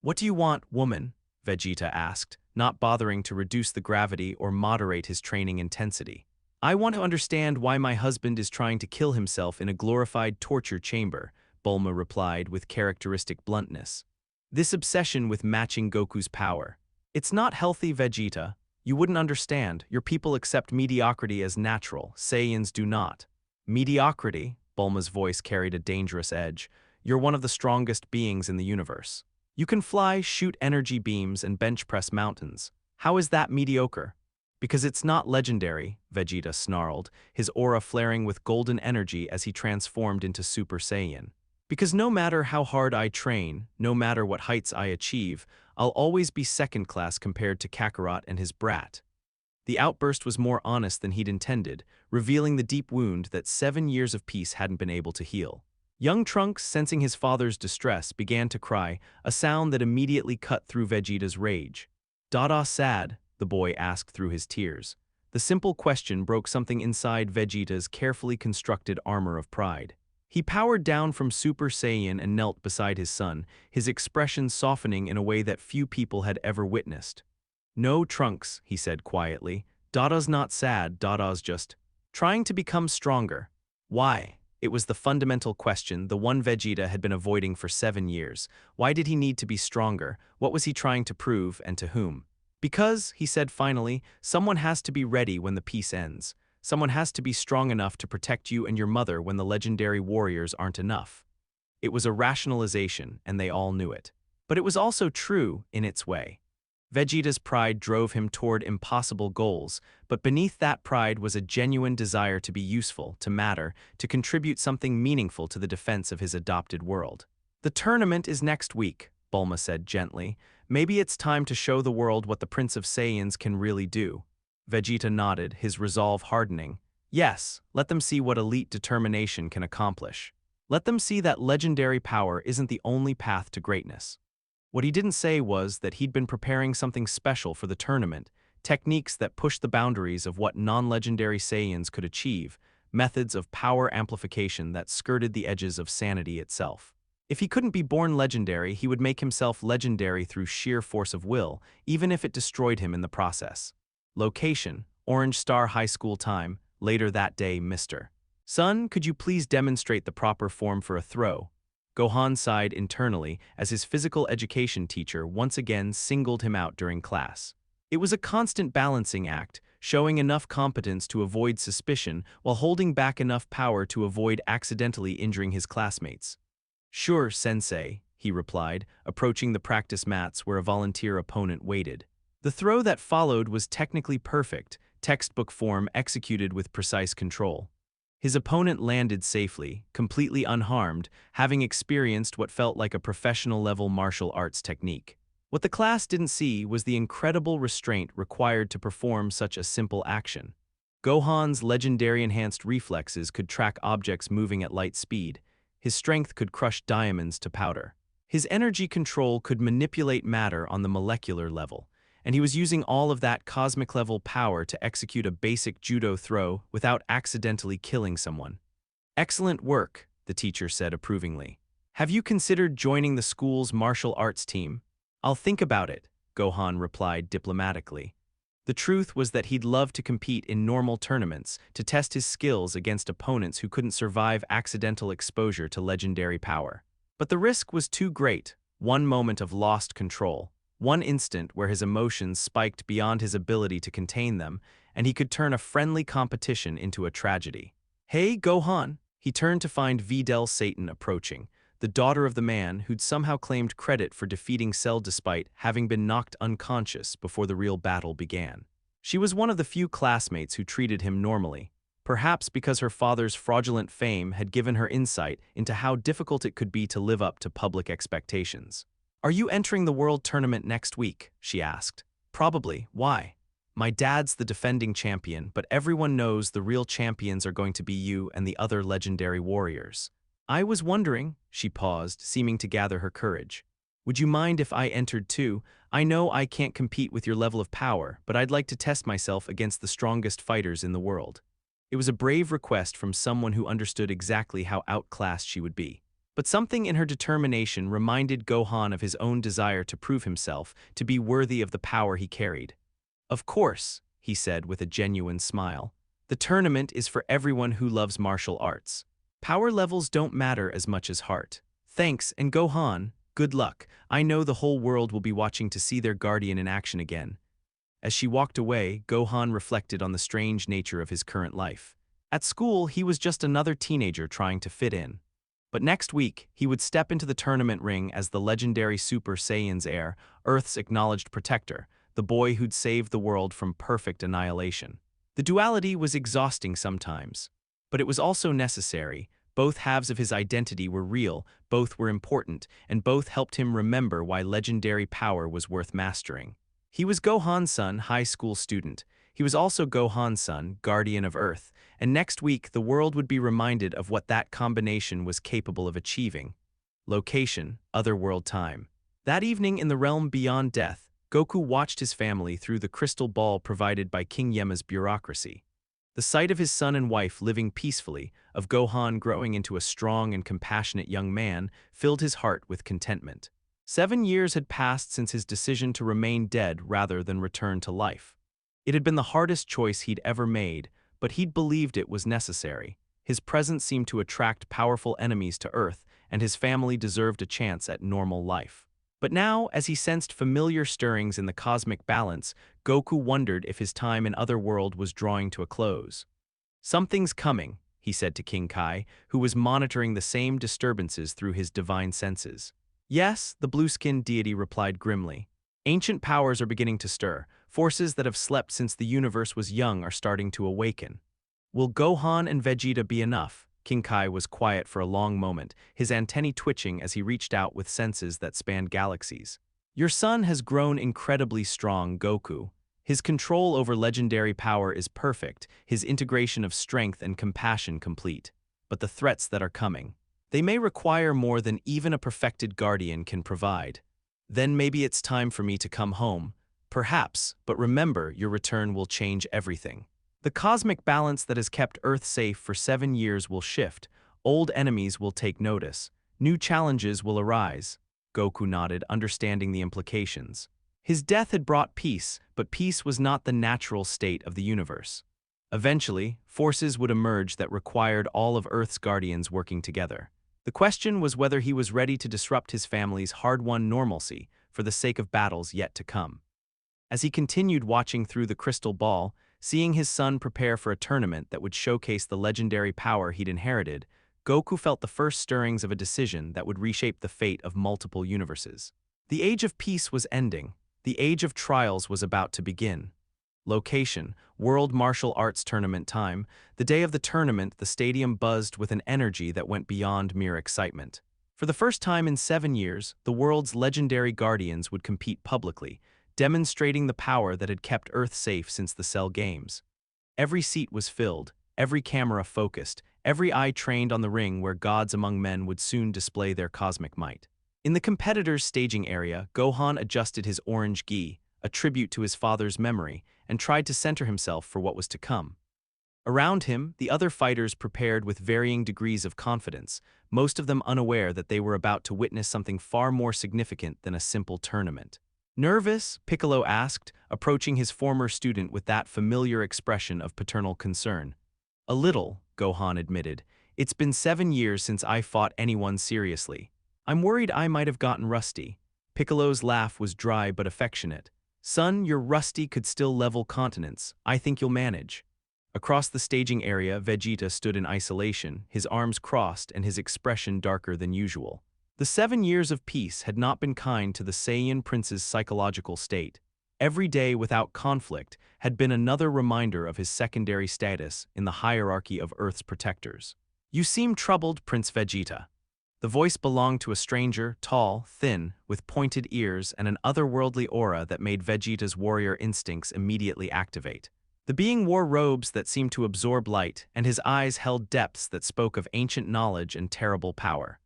"What do you want, woman?" Vegeta asked, not bothering to reduce the gravity or moderate his training intensity. "I want to understand why my husband is trying to kill himself in a glorified torture chamber," Bulma replied with characteristic bluntness. "This obsession with matching Goku's power. It's not healthy, Vegeta. You wouldn't understand. Your people accept mediocrity as natural. Saiyans do not." "Mediocrity?" Bulma's voice carried a dangerous edge. "You're one of the strongest beings in the universe. You can fly, shoot energy beams, and bench press mountains. How is that mediocre?" "Because it's not legendary," Vegeta snarled, his aura flaring with golden energy as he transformed into Super Saiyan. "Because no matter how hard I train, no matter what heights I achieve, I'll always be second class compared to Kakarot and his brat." The outburst was more honest than he'd intended, revealing the deep wound that 7 years of peace hadn't been able to heal. Young Trunks, sensing his father's distress, began to cry, a sound that immediately cut through Vegeta's rage. "Dada sad?" the boy asked through his tears. The simple question broke something inside Vegeta's carefully constructed armor of pride. He powered down from Super Saiyan and knelt beside his son, his expression softening in a way that few people had ever witnessed. "No, Trunks," he said quietly. "Dada's not sad, Dada's just trying to become stronger." "Why?" It was the fundamental question, the one Vegeta had been avoiding for 7 years. Why did he need to be stronger? What was he trying to prove, and to whom? "Because," he said finally, "someone has to be ready when the peace ends. Someone has to be strong enough to protect you and your mother when the legendary warriors aren't enough." It was a rationalization, and they all knew it. But it was also true in its way. Vegeta's pride drove him toward impossible goals, but beneath that pride was a genuine desire to be useful, to matter, to contribute something meaningful to the defense of his adopted world. "The tournament is next week," Bulma said gently. "Maybe it's time to show the world what the Prince of Saiyans can really do." Vegeta nodded, his resolve hardening. "Yes, let them see what elite determination can accomplish. Let them see that legendary power isn't the only path to greatness." What he didn't say was that he'd been preparing something special for the tournament, techniques that pushed the boundaries of what non-legendary Saiyans could achieve, methods of power amplification that skirted the edges of sanity itself. If he couldn't be born legendary, he would make himself legendary through sheer force of will, even if it destroyed him in the process. Location: Orange Star High School time, later that day, Mr. "Son, could you please demonstrate the proper form for a throw?" Gohan sighed internally as his physical education teacher once again singled him out during class. It was a constant balancing act, showing enough competence to avoid suspicion while holding back enough power to avoid accidentally injuring his classmates. "Sure, sensei," he replied, approaching the practice mats where a volunteer opponent waited. The throw that followed was technically perfect, textbook form executed with precise control. His opponent landed safely, completely unharmed, having experienced what felt like a professional-level martial arts technique. What the class didn't see was the incredible restraint required to perform such a simple action. Gohan's legendary enhanced reflexes could track objects moving at light speed. His strength could crush diamonds to powder. His energy control could manipulate matter on the molecular level, and he was using all of that cosmic-level power to execute a basic judo throw without accidentally killing someone. "Excellent work," the teacher said approvingly. "Have you considered joining the school's martial arts team?" "I'll think about it," Gohan replied diplomatically. The truth was that he'd love to compete in normal tournaments to test his skills against opponents who couldn't survive accidental exposure to legendary power. But the risk was too great, one moment of lost control, one instant where his emotions spiked beyond his ability to contain them, and he could turn a friendly competition into a tragedy. "Hey, Gohan!" He turned to find Videl Satan approaching, the daughter of the man who'd somehow claimed credit for defeating Cell despite having been knocked unconscious before the real battle began. She was one of the few classmates who treated him normally, perhaps because her father's fraudulent fame had given her insight into how difficult it could be to live up to public expectations. "Are you entering the World Tournament next week?" she asked. "Probably. Why?" "My dad's the defending champion, but everyone knows the real champions are going to be you and the other legendary warriors." "I was wondering," she paused, seeming to gather her courage. "Would you mind if I entered too? I know I can't compete with your level of power, but I'd like to test myself against the strongest fighters in the world." It was a brave request from someone who understood exactly how outclassed she would be. But something in her determination reminded Gohan of his own desire to prove himself, to be worthy of the power he carried. "Of course," he said with a genuine smile. "The tournament is for everyone who loves martial arts. Power levels don't matter as much as heart. Thanks, and Gohan, good luck. I know the whole world will be watching to see their guardian in action again." As she walked away, Gohan reflected on the strange nature of his current life. At school, he was just another teenager trying to fit in. But next week, he would step into the tournament ring as the legendary Super Saiyan's heir, Earth's acknowledged protector, the boy who'd saved the world from perfect annihilation. The duality was exhausting sometimes, but it was also necessary. Both halves of his identity were real, both were important, and both helped him remember why legendary power was worth mastering. He was Gohan's son, high school student. He was also Gohan's son, guardian of Earth, and next week the world would be reminded of what that combination was capable of achieving. Location, Otherworld time. That evening in the realm beyond death, Goku watched his family through the crystal ball provided by King Yema's bureaucracy. The sight of his son and wife living peacefully, of Gohan growing into a strong and compassionate young man, filled his heart with contentment. 7 years had passed since his decision to remain dead rather than return to life. It had been the hardest choice he'd ever made, but he'd believed it was necessary. His presence seemed to attract powerful enemies to Earth, and his family deserved a chance at normal life. But now, as he sensed familiar stirrings in the cosmic balance, Goku wondered if his time in Otherworld was drawing to a close. "Something's coming," he said to King Kai, who was monitoring the same disturbances through his divine senses. "Yes," the blue-skinned deity replied grimly. "Ancient powers are beginning to stir. Forces that have slept since the universe was young are starting to awaken." "Will Gohan and Vegeta be enough?" King Kai was quiet for a long moment, his antennae twitching as he reached out with senses that spanned galaxies. "Your son has grown incredibly strong, Goku. His control over legendary power is perfect, his integration of strength and compassion complete. But the threats that are coming, they may require more than even a perfected guardian can provide. Then maybe it's time for me to come home. Perhaps, but remember, your return will change everything. The cosmic balance that has kept Earth safe for 7 years will shift, old enemies will take notice, new challenges will arise." Goku nodded, understanding the implications. His death had brought peace, but peace was not the natural state of the universe. Eventually, forces would emerge that required all of Earth's guardians working together. The question was whether he was ready to disrupt his family's hard-won normalcy for the sake of battles yet to come. As he continued watching through the crystal ball, seeing his son prepare for a tournament that would showcase the legendary power he'd inherited, Goku felt the first stirrings of a decision that would reshape the fate of multiple universes. The Age of Peace was ending. The Age of Trials was about to begin. Location: World Martial Arts Tournament time. The day of the tournament, the stadium buzzed with an energy that went beyond mere excitement. For the first time in 7 years, the world's legendary guardians would compete publicly, demonstrating the power that had kept Earth safe since the Cell Games. Every seat was filled, every camera focused, every eye trained on the ring where gods among men would soon display their cosmic might. In the competitors' staging area, Gohan adjusted his orange gi, a tribute to his father's memory, and tried to center himself for what was to come. Around him, the other fighters prepared with varying degrees of confidence, most of them unaware that they were about to witness something far more significant than a simple tournament. Nervous? Piccolo asked, approaching his former student with that familiar expression of paternal concern. A little, Gohan admitted. It's been 7 years since I fought anyone seriously. I'm worried I might have gotten rusty. Piccolo's laugh was dry but affectionate. Son, your rusty could still level continents. I think you'll manage. Across the staging area, Vegeta stood in isolation, his arms crossed and his expression darker than usual. The 7 years of peace had not been kind to the Saiyan prince's psychological state. Every day without conflict had been another reminder of his secondary status in the hierarchy of Earth's protectors. You seem troubled, Prince Vegeta. The voice belonged to a stranger, tall, thin, with pointed ears and an otherworldly aura that made Vegeta's warrior instincts immediately activate. The being wore robes that seemed to absorb light, and his eyes held depths that spoke of ancient knowledge and terrible power.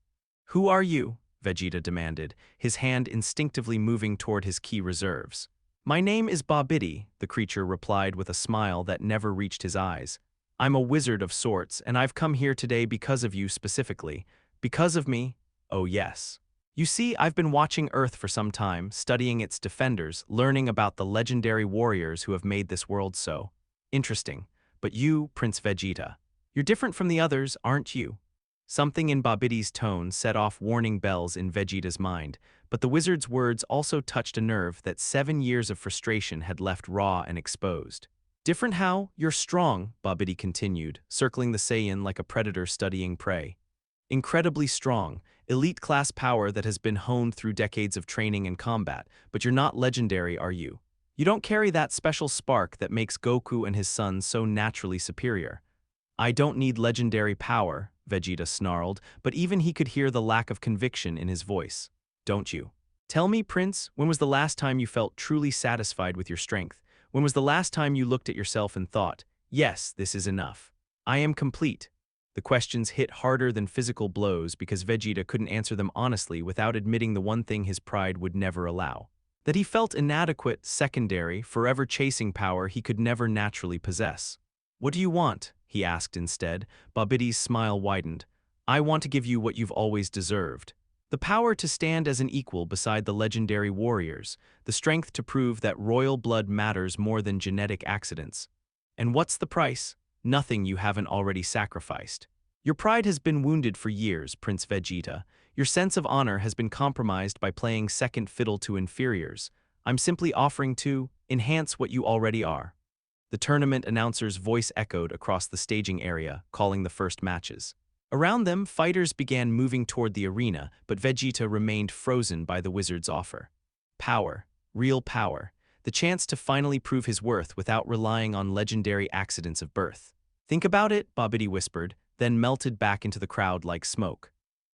Who are you? Vegeta demanded, his hand instinctively moving toward his key reserves. My name is Babidi, the creature replied with a smile that never reached his eyes. I'm a wizard of sorts, and I've come here today because of you specifically. Because of me? Oh yes. You see, I've been watching Earth for some time, studying its defenders, learning about the legendary warriors who have made this world so interesting. But you, Prince Vegeta, you're different from the others, aren't you? Something in Babidi's tone set off warning bells in Vegeta's mind, but the wizard's words also touched a nerve that 7 years of frustration had left raw and exposed. Different how? You're strong, Babidi continued, circling the Saiyan like a predator studying prey. Incredibly strong, elite-class power that has been honed through decades of training and combat, but you're not legendary, are you? You don't carry that special spark that makes Goku and his son so naturally superior. I don't need legendary power, Vegeta snarled, but even he could hear the lack of conviction in his voice. Don't you? Tell me, Prince, when was the last time you felt truly satisfied with your strength? When was the last time you looked at yourself and thought, yes, this is enough. I am complete. The questions hit harder than physical blows because Vegeta couldn't answer them honestly without admitting the one thing his pride would never allow. That he felt inadequate, secondary, forever chasing power he could never naturally possess. What do you want? He asked instead. Babidi's smile widened. I want to give you what you've always deserved. The power to stand as an equal beside the legendary warriors, the strength to prove that royal blood matters more than genetic accidents. And what's the price? Nothing you haven't already sacrificed. Your pride has been wounded for years, Prince Vegeta. Your sense of honor has been compromised by playing second fiddle to inferiors. I'm simply offering to enhance what you already are. The tournament announcer's voice echoed across the staging area, calling the first matches. Around them, fighters began moving toward the arena, but Vegeta remained frozen by the wizard's offer. Power, real power, the chance to finally prove his worth without relying on legendary accidents of birth. Think about it, Babidi whispered, then melted back into the crowd like smoke.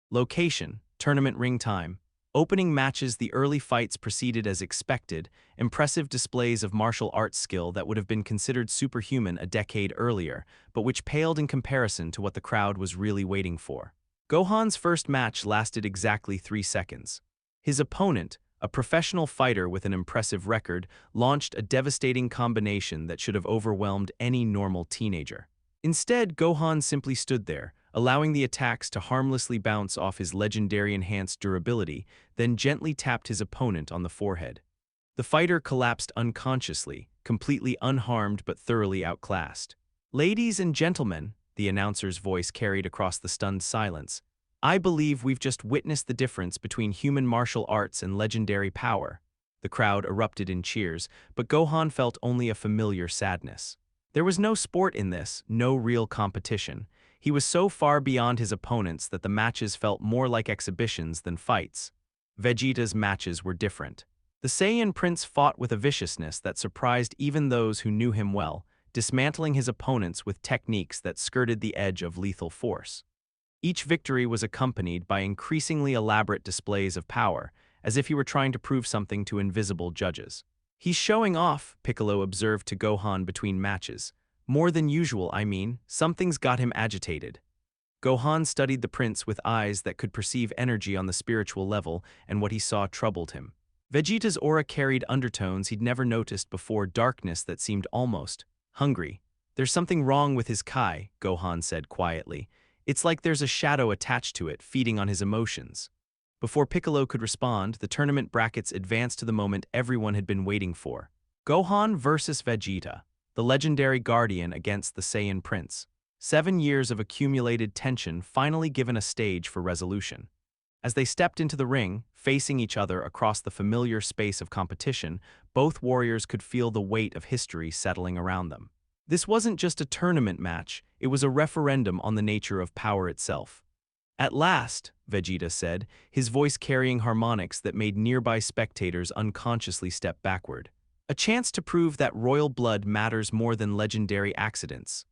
Location, tournament ring time. Opening matches, the early fights proceeded as expected, impressive displays of martial arts skill that would have been considered superhuman a decade earlier, but which paled in comparison to what the crowd was really waiting for. Gohan's first match lasted exactly 3 seconds. His opponent, a professional fighter with an impressive record, launched a devastating combination that should have overwhelmed any normal teenager. Instead, Gohan simply stood there, allowing the attacks to harmlessly bounce off his legendary-enhanced durability, then gently tapped his opponent on the forehead. The fighter collapsed unconsciously, completely unharmed but thoroughly outclassed. Ladies and gentlemen, the announcer's voice carried across the stunned silence, I believe we've just witnessed the difference between human martial arts and legendary power. The crowd erupted in cheers, but Gohan felt only a familiar sadness. There was no sport in this, no real competition. He was so far beyond his opponents that the matches felt more like exhibitions than fights. Vegeta's matches were different. The Saiyan prince fought with a viciousness that surprised even those who knew him well, dismantling his opponents with techniques that skirted the edge of lethal force. Each victory was accompanied by increasingly elaborate displays of power, as if he were trying to prove something to invisible judges. "He's showing off," Piccolo observed to Gohan between matches. "More than usual, I mean. Something's got him agitated." Gohan studied the prince with eyes that could perceive energy on the spiritual level, and what he saw troubled him. Vegeta's aura carried undertones he'd never noticed before, darkness that seemed almost hungry. "There's something wrong with his Kai," Gohan said quietly. "It's like there's a shadow attached to it, feeding on his emotions." Before Piccolo could respond, the tournament brackets advanced to the moment everyone had been waiting for. Gohan versus Vegeta, the legendary guardian against the Saiyan prince. 7 years of accumulated tension finally given a stage for resolution. As they stepped into the ring, facing each other across the familiar space of competition, both warriors could feel the weight of history settling around them. This wasn't just a tournament match, it was a referendum on the nature of power itself. "At last," Vegeta said, his voice carrying harmonics that made nearby spectators unconsciously step backward. "A chance to prove that royal blood matters more than legendary accidents."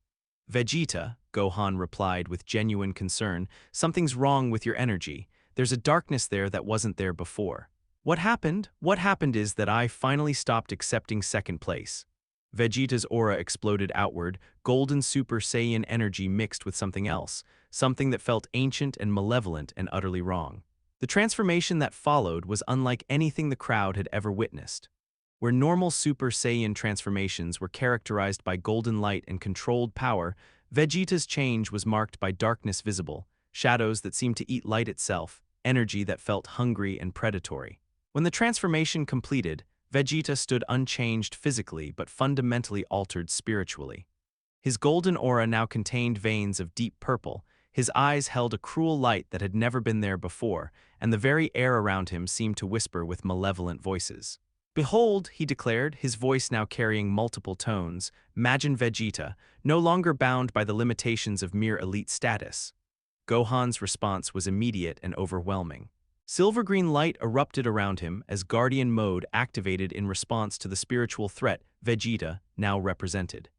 "Vegeta," Gohan replied with genuine concern, "something's wrong with your energy. There's a darkness there that wasn't there before." "What happened? What happened is that I finally stopped accepting second place." Vegeta's aura exploded outward, golden Super Saiyan energy mixed with something else, something that felt ancient and malevolent and utterly wrong. The transformation that followed was unlike anything the crowd had ever witnessed. Where normal Super Saiyan transformations were characterized by golden light and controlled power, Vegeta's change was marked by darkness visible, shadows that seemed to eat light itself, energy that felt hungry and predatory. When the transformation completed, Vegeta stood unchanged physically but fundamentally altered spiritually. His golden aura now contained veins of deep purple, his eyes held a cruel light that had never been there before, and the very air around him seemed to whisper with malevolent voices. "Behold," he declared, his voice now carrying multiple tones, "Majin Vegeta, no longer bound by the limitations of mere elite status." Gohan's response was immediate and overwhelming. Silver-green light erupted around him as Guardian Mode activated in response to the spiritual threat Vegeta now represented.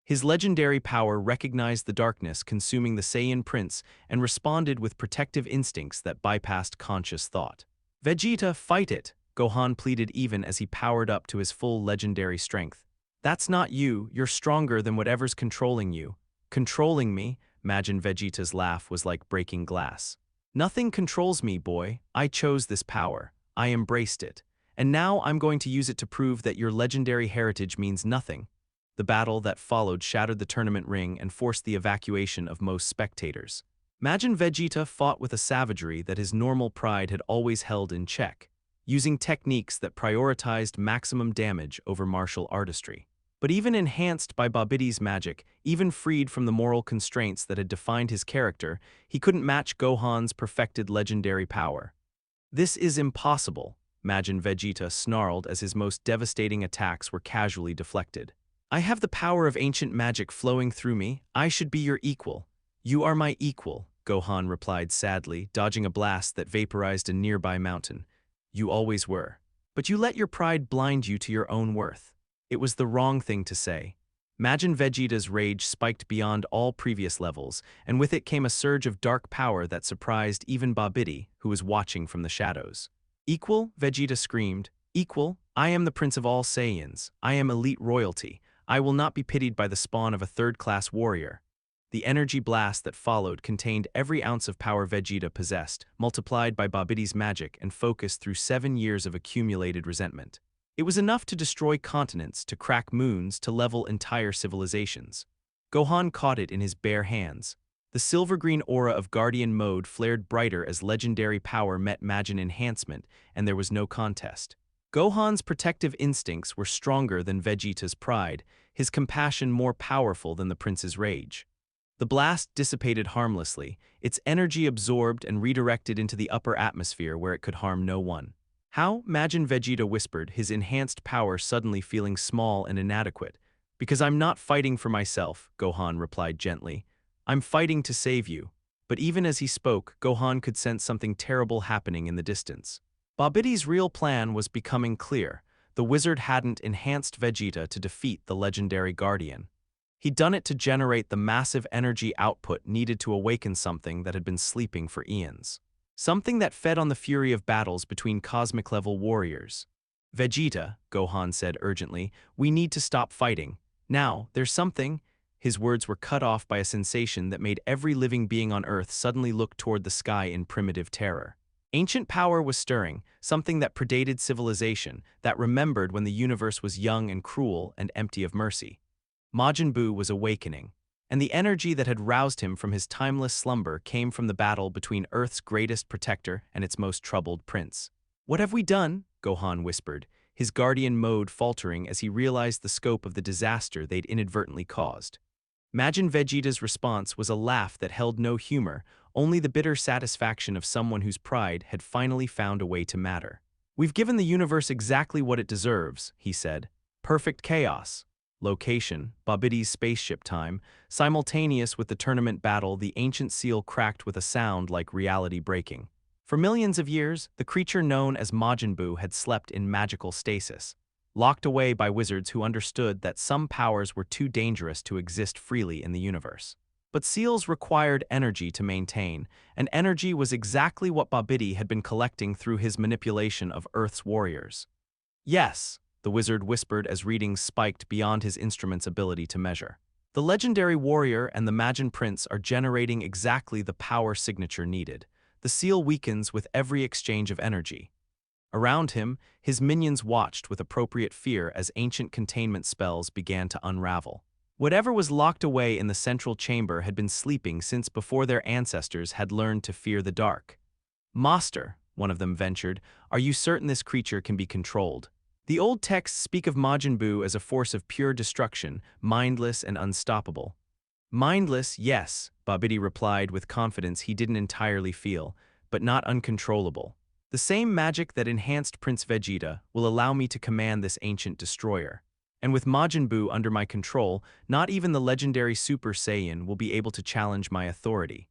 His legendary power recognized the darkness consuming the Saiyan Prince and responded with protective instincts that bypassed conscious thought. "Vegeta, fight it!" Gohan pleaded even as he powered up to his full legendary strength. "That's not you, you're stronger than whatever's controlling you." "Controlling me?" Majin Vegeta's laugh was like breaking glass. "Nothing controls me, boy. I chose this power. I embraced it. And now I'm going to use it to prove that your legendary heritage means nothing." The battle that followed shattered the tournament ring and forced the evacuation of most spectators. Majin Vegeta fought with a savagery that his normal pride had always held in check, using techniques that prioritized maximum damage over martial artistry. But even enhanced by Babbidi's magic, even freed from the moral constraints that had defined his character, he couldn't match Gohan's perfected legendary power. "This is impossible," Majin Vegeta snarled as his most devastating attacks were casually deflected. "I have the power of ancient magic flowing through me. I should be your equal." "You are my equal," Gohan replied sadly, dodging a blast that vaporized a nearby mountain. "You always were. But you let your pride blind you to your own worth." It was the wrong thing to say. Majin Vegeta's rage spiked beyond all previous levels, and with it came a surge of dark power that surprised even Babbidi, who was watching from the shadows. "Equal?" Vegeta screamed. "Equal? I am the prince of all Saiyans. I am elite royalty. I will not be pitied by the spawn of a third-class warrior." The energy blast that followed contained every ounce of power Vegeta possessed, multiplied by Babbidi's magic and focused through 7 years of accumulated resentment. It was enough to destroy continents, to crack moons, to level entire civilizations. Gohan caught it in his bare hands. The silver-green aura of Guardian Mode flared brighter as legendary power met Majin enhancement, and there was no contest. Gohan's protective instincts were stronger than Vegeta's pride, his compassion more powerful than the prince's rage. The blast dissipated harmlessly, its energy absorbed and redirected into the upper atmosphere where it could harm no one. How? Majin Vegeta whispered, his enhanced power suddenly feeling small and inadequate. Because I'm not fighting for myself, Gohan replied gently. I'm fighting to save you. But even as he spoke, Gohan could sense something terrible happening in the distance. Babbidi's real plan was becoming clear. The wizard hadn't enhanced Vegeta to defeat the legendary Guardian. He'd done it to generate the massive energy output needed to awaken something that had been sleeping for eons. Something that fed on the fury of battles between cosmic-level warriors. Vegeta, Gohan said urgently, we need to stop fighting. Now, there's something. His words were cut off by a sensation that made every living being on Earth suddenly look toward the sky in primitive terror. Ancient power was stirring, something that predated civilization, that remembered when the universe was young and cruel and empty of mercy. Majin Buu was awakening, and the energy that had roused him from his timeless slumber came from the battle between Earth's greatest protector and its most troubled prince. What have we done? Gohan whispered, his guardian mode faltering as he realized the scope of the disaster they'd inadvertently caused. Majin Vegeta's response was a laugh that held no humor, only the bitter satisfaction of someone whose pride had finally found a way to matter. We've given the universe exactly what it deserves, he said. Perfect chaos. Location, Babbidi's spaceship time. Simultaneous with the tournament battle, the ancient seal cracked with a sound like reality breaking. For millions of years, the creature known as Majin Buu had slept in magical stasis, locked away by wizards who understood that some powers were too dangerous to exist freely in the universe. But seals required energy to maintain, and energy was exactly what Babbidi had been collecting through his manipulation of Earth's warriors. Yes, the wizard whispered as readings spiked beyond his instrument's ability to measure. The legendary warrior and the Majin Prince are generating exactly the power signature needed. The seal weakens with every exchange of energy. Around him, his minions watched with appropriate fear as ancient containment spells began to unravel. Whatever was locked away in the central chamber had been sleeping since before their ancestors had learned to fear the dark. Master, one of them ventured, are you certain this creature can be controlled? The old texts speak of Majin Buu as a force of pure destruction, mindless and unstoppable. Mindless, yes, Babbidi replied with confidence he didn't entirely feel, but not uncontrollable. The same magic that enhanced Prince Vegeta will allow me to command this ancient destroyer. And with Majin Buu under my control, not even the legendary Super Saiyan will be able to challenge my authority.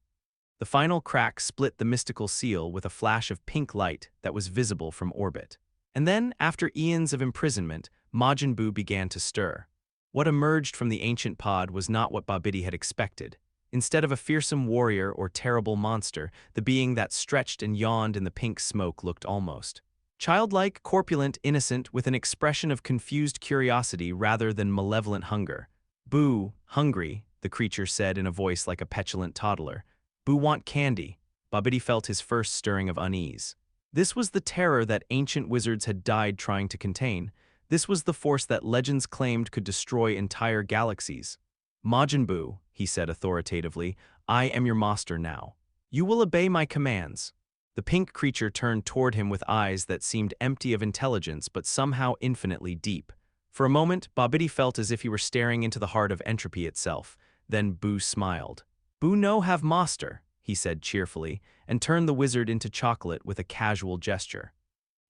The final crack split the mystical seal with a flash of pink light that was visible from orbit. And then, after eons of imprisonment, Majin Buu began to stir. What emerged from the ancient pod was not what Babbidi had expected. Instead of a fearsome warrior or terrible monster, the being that stretched and yawned in the pink smoke looked almost childlike, corpulent, innocent, with an expression of confused curiosity rather than malevolent hunger. Boo, hungry, the creature said in a voice like a petulant toddler. Boo want candy. Babbidi felt his first stirring of unease. This was the terror that ancient wizards had died trying to contain. This was the force that legends claimed could destroy entire galaxies. Majin Buu, he said authoritatively, I am your master now. You will obey my commands. The pink creature turned toward him with eyes that seemed empty of intelligence but somehow infinitely deep. For a moment, Babbidi felt as if he were staring into the heart of entropy itself. Then Buu smiled. Buu no have master, he said cheerfully, and turned the wizard into chocolate with a casual gesture.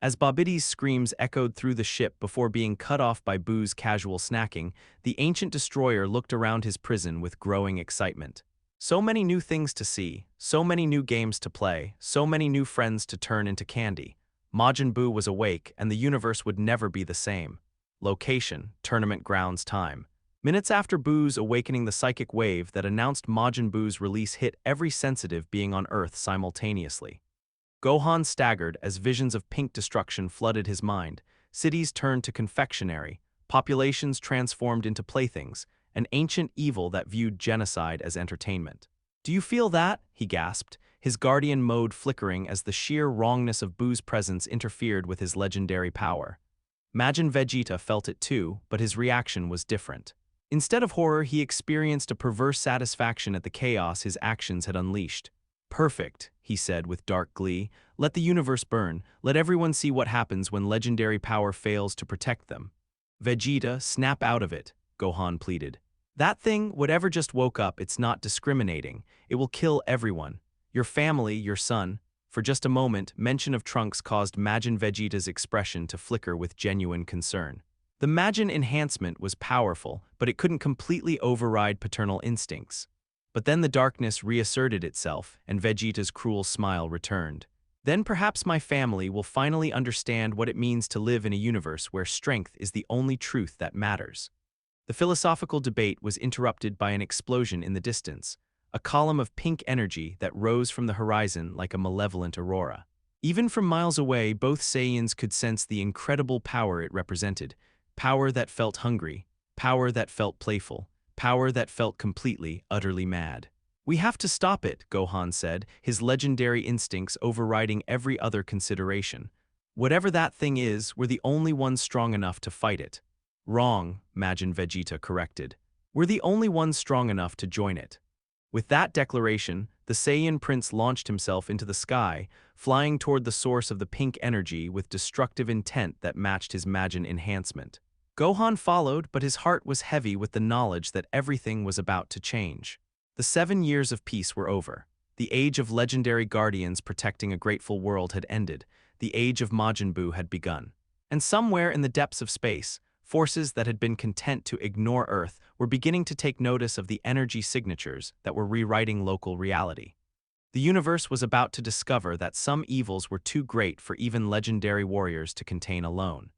As Babbidi's screams echoed through the ship before being cut off by Buu's casual snacking, the ancient destroyer looked around his prison with growing excitement. So many new things to see, so many new games to play, so many new friends to turn into candy. Majin Buu was awake, and the universe would never be the same. Location, tournament grounds time. Minutes after Buu's awakening, the psychic wave that announced Majin Buu's release hit every sensitive being on Earth simultaneously. Gohan staggered as visions of pink destruction flooded his mind. Cities turned to confectionery, populations transformed into playthings, an ancient evil that viewed genocide as entertainment. Do you feel that? He gasped, his guardian mode flickering as the sheer wrongness of Buu's presence interfered with his legendary power. Majin Vegeta felt it too, but his reaction was different. Instead of horror, he experienced a perverse satisfaction at the chaos his actions had unleashed. Perfect, he said with dark glee. Let the universe burn. Let everyone see what happens when legendary power fails to protect them. Vegeta, snap out of it, Gohan pleaded. That thing, whatever just woke up, it's not discriminating. It will kill everyone. Your family, your son. For just a moment, mention of Trunks caused Majin Vegeta's expression to flicker with genuine concern. The Majin enhancement was powerful, but it couldn't completely override paternal instincts. But then the darkness reasserted itself, and Vegeta's cruel smile returned. Then perhaps my family will finally understand what it means to live in a universe where strength is the only truth that matters. The philosophical debate was interrupted by an explosion in the distance, a column of pink energy that rose from the horizon like a malevolent aurora. Even from miles away, both Saiyans could sense the incredible power it represented. Power that felt hungry, power that felt playful, power that felt completely, utterly mad. "We have to stop it," Gohan said, his legendary instincts overriding every other consideration. "Whatever that thing is, we're the only ones strong enough to fight it." "Wrong," Majin Vegeta corrected. "We're the only ones strong enough to join it." With that declaration, the Saiyan prince launched himself into the sky, flying toward the source of the pink energy with destructive intent that matched his Majin enhancement. Gohan followed, but his heart was heavy with the knowledge that everything was about to change. The 7 years of peace were over. The age of legendary guardians protecting a grateful world had ended. The age of Majin Buu had begun. And somewhere in the depths of space, forces that had been content to ignore Earth were beginning to take notice of the energy signatures that were rewriting local reality. The universe was about to discover that some evils were too great for even legendary warriors to contain alone.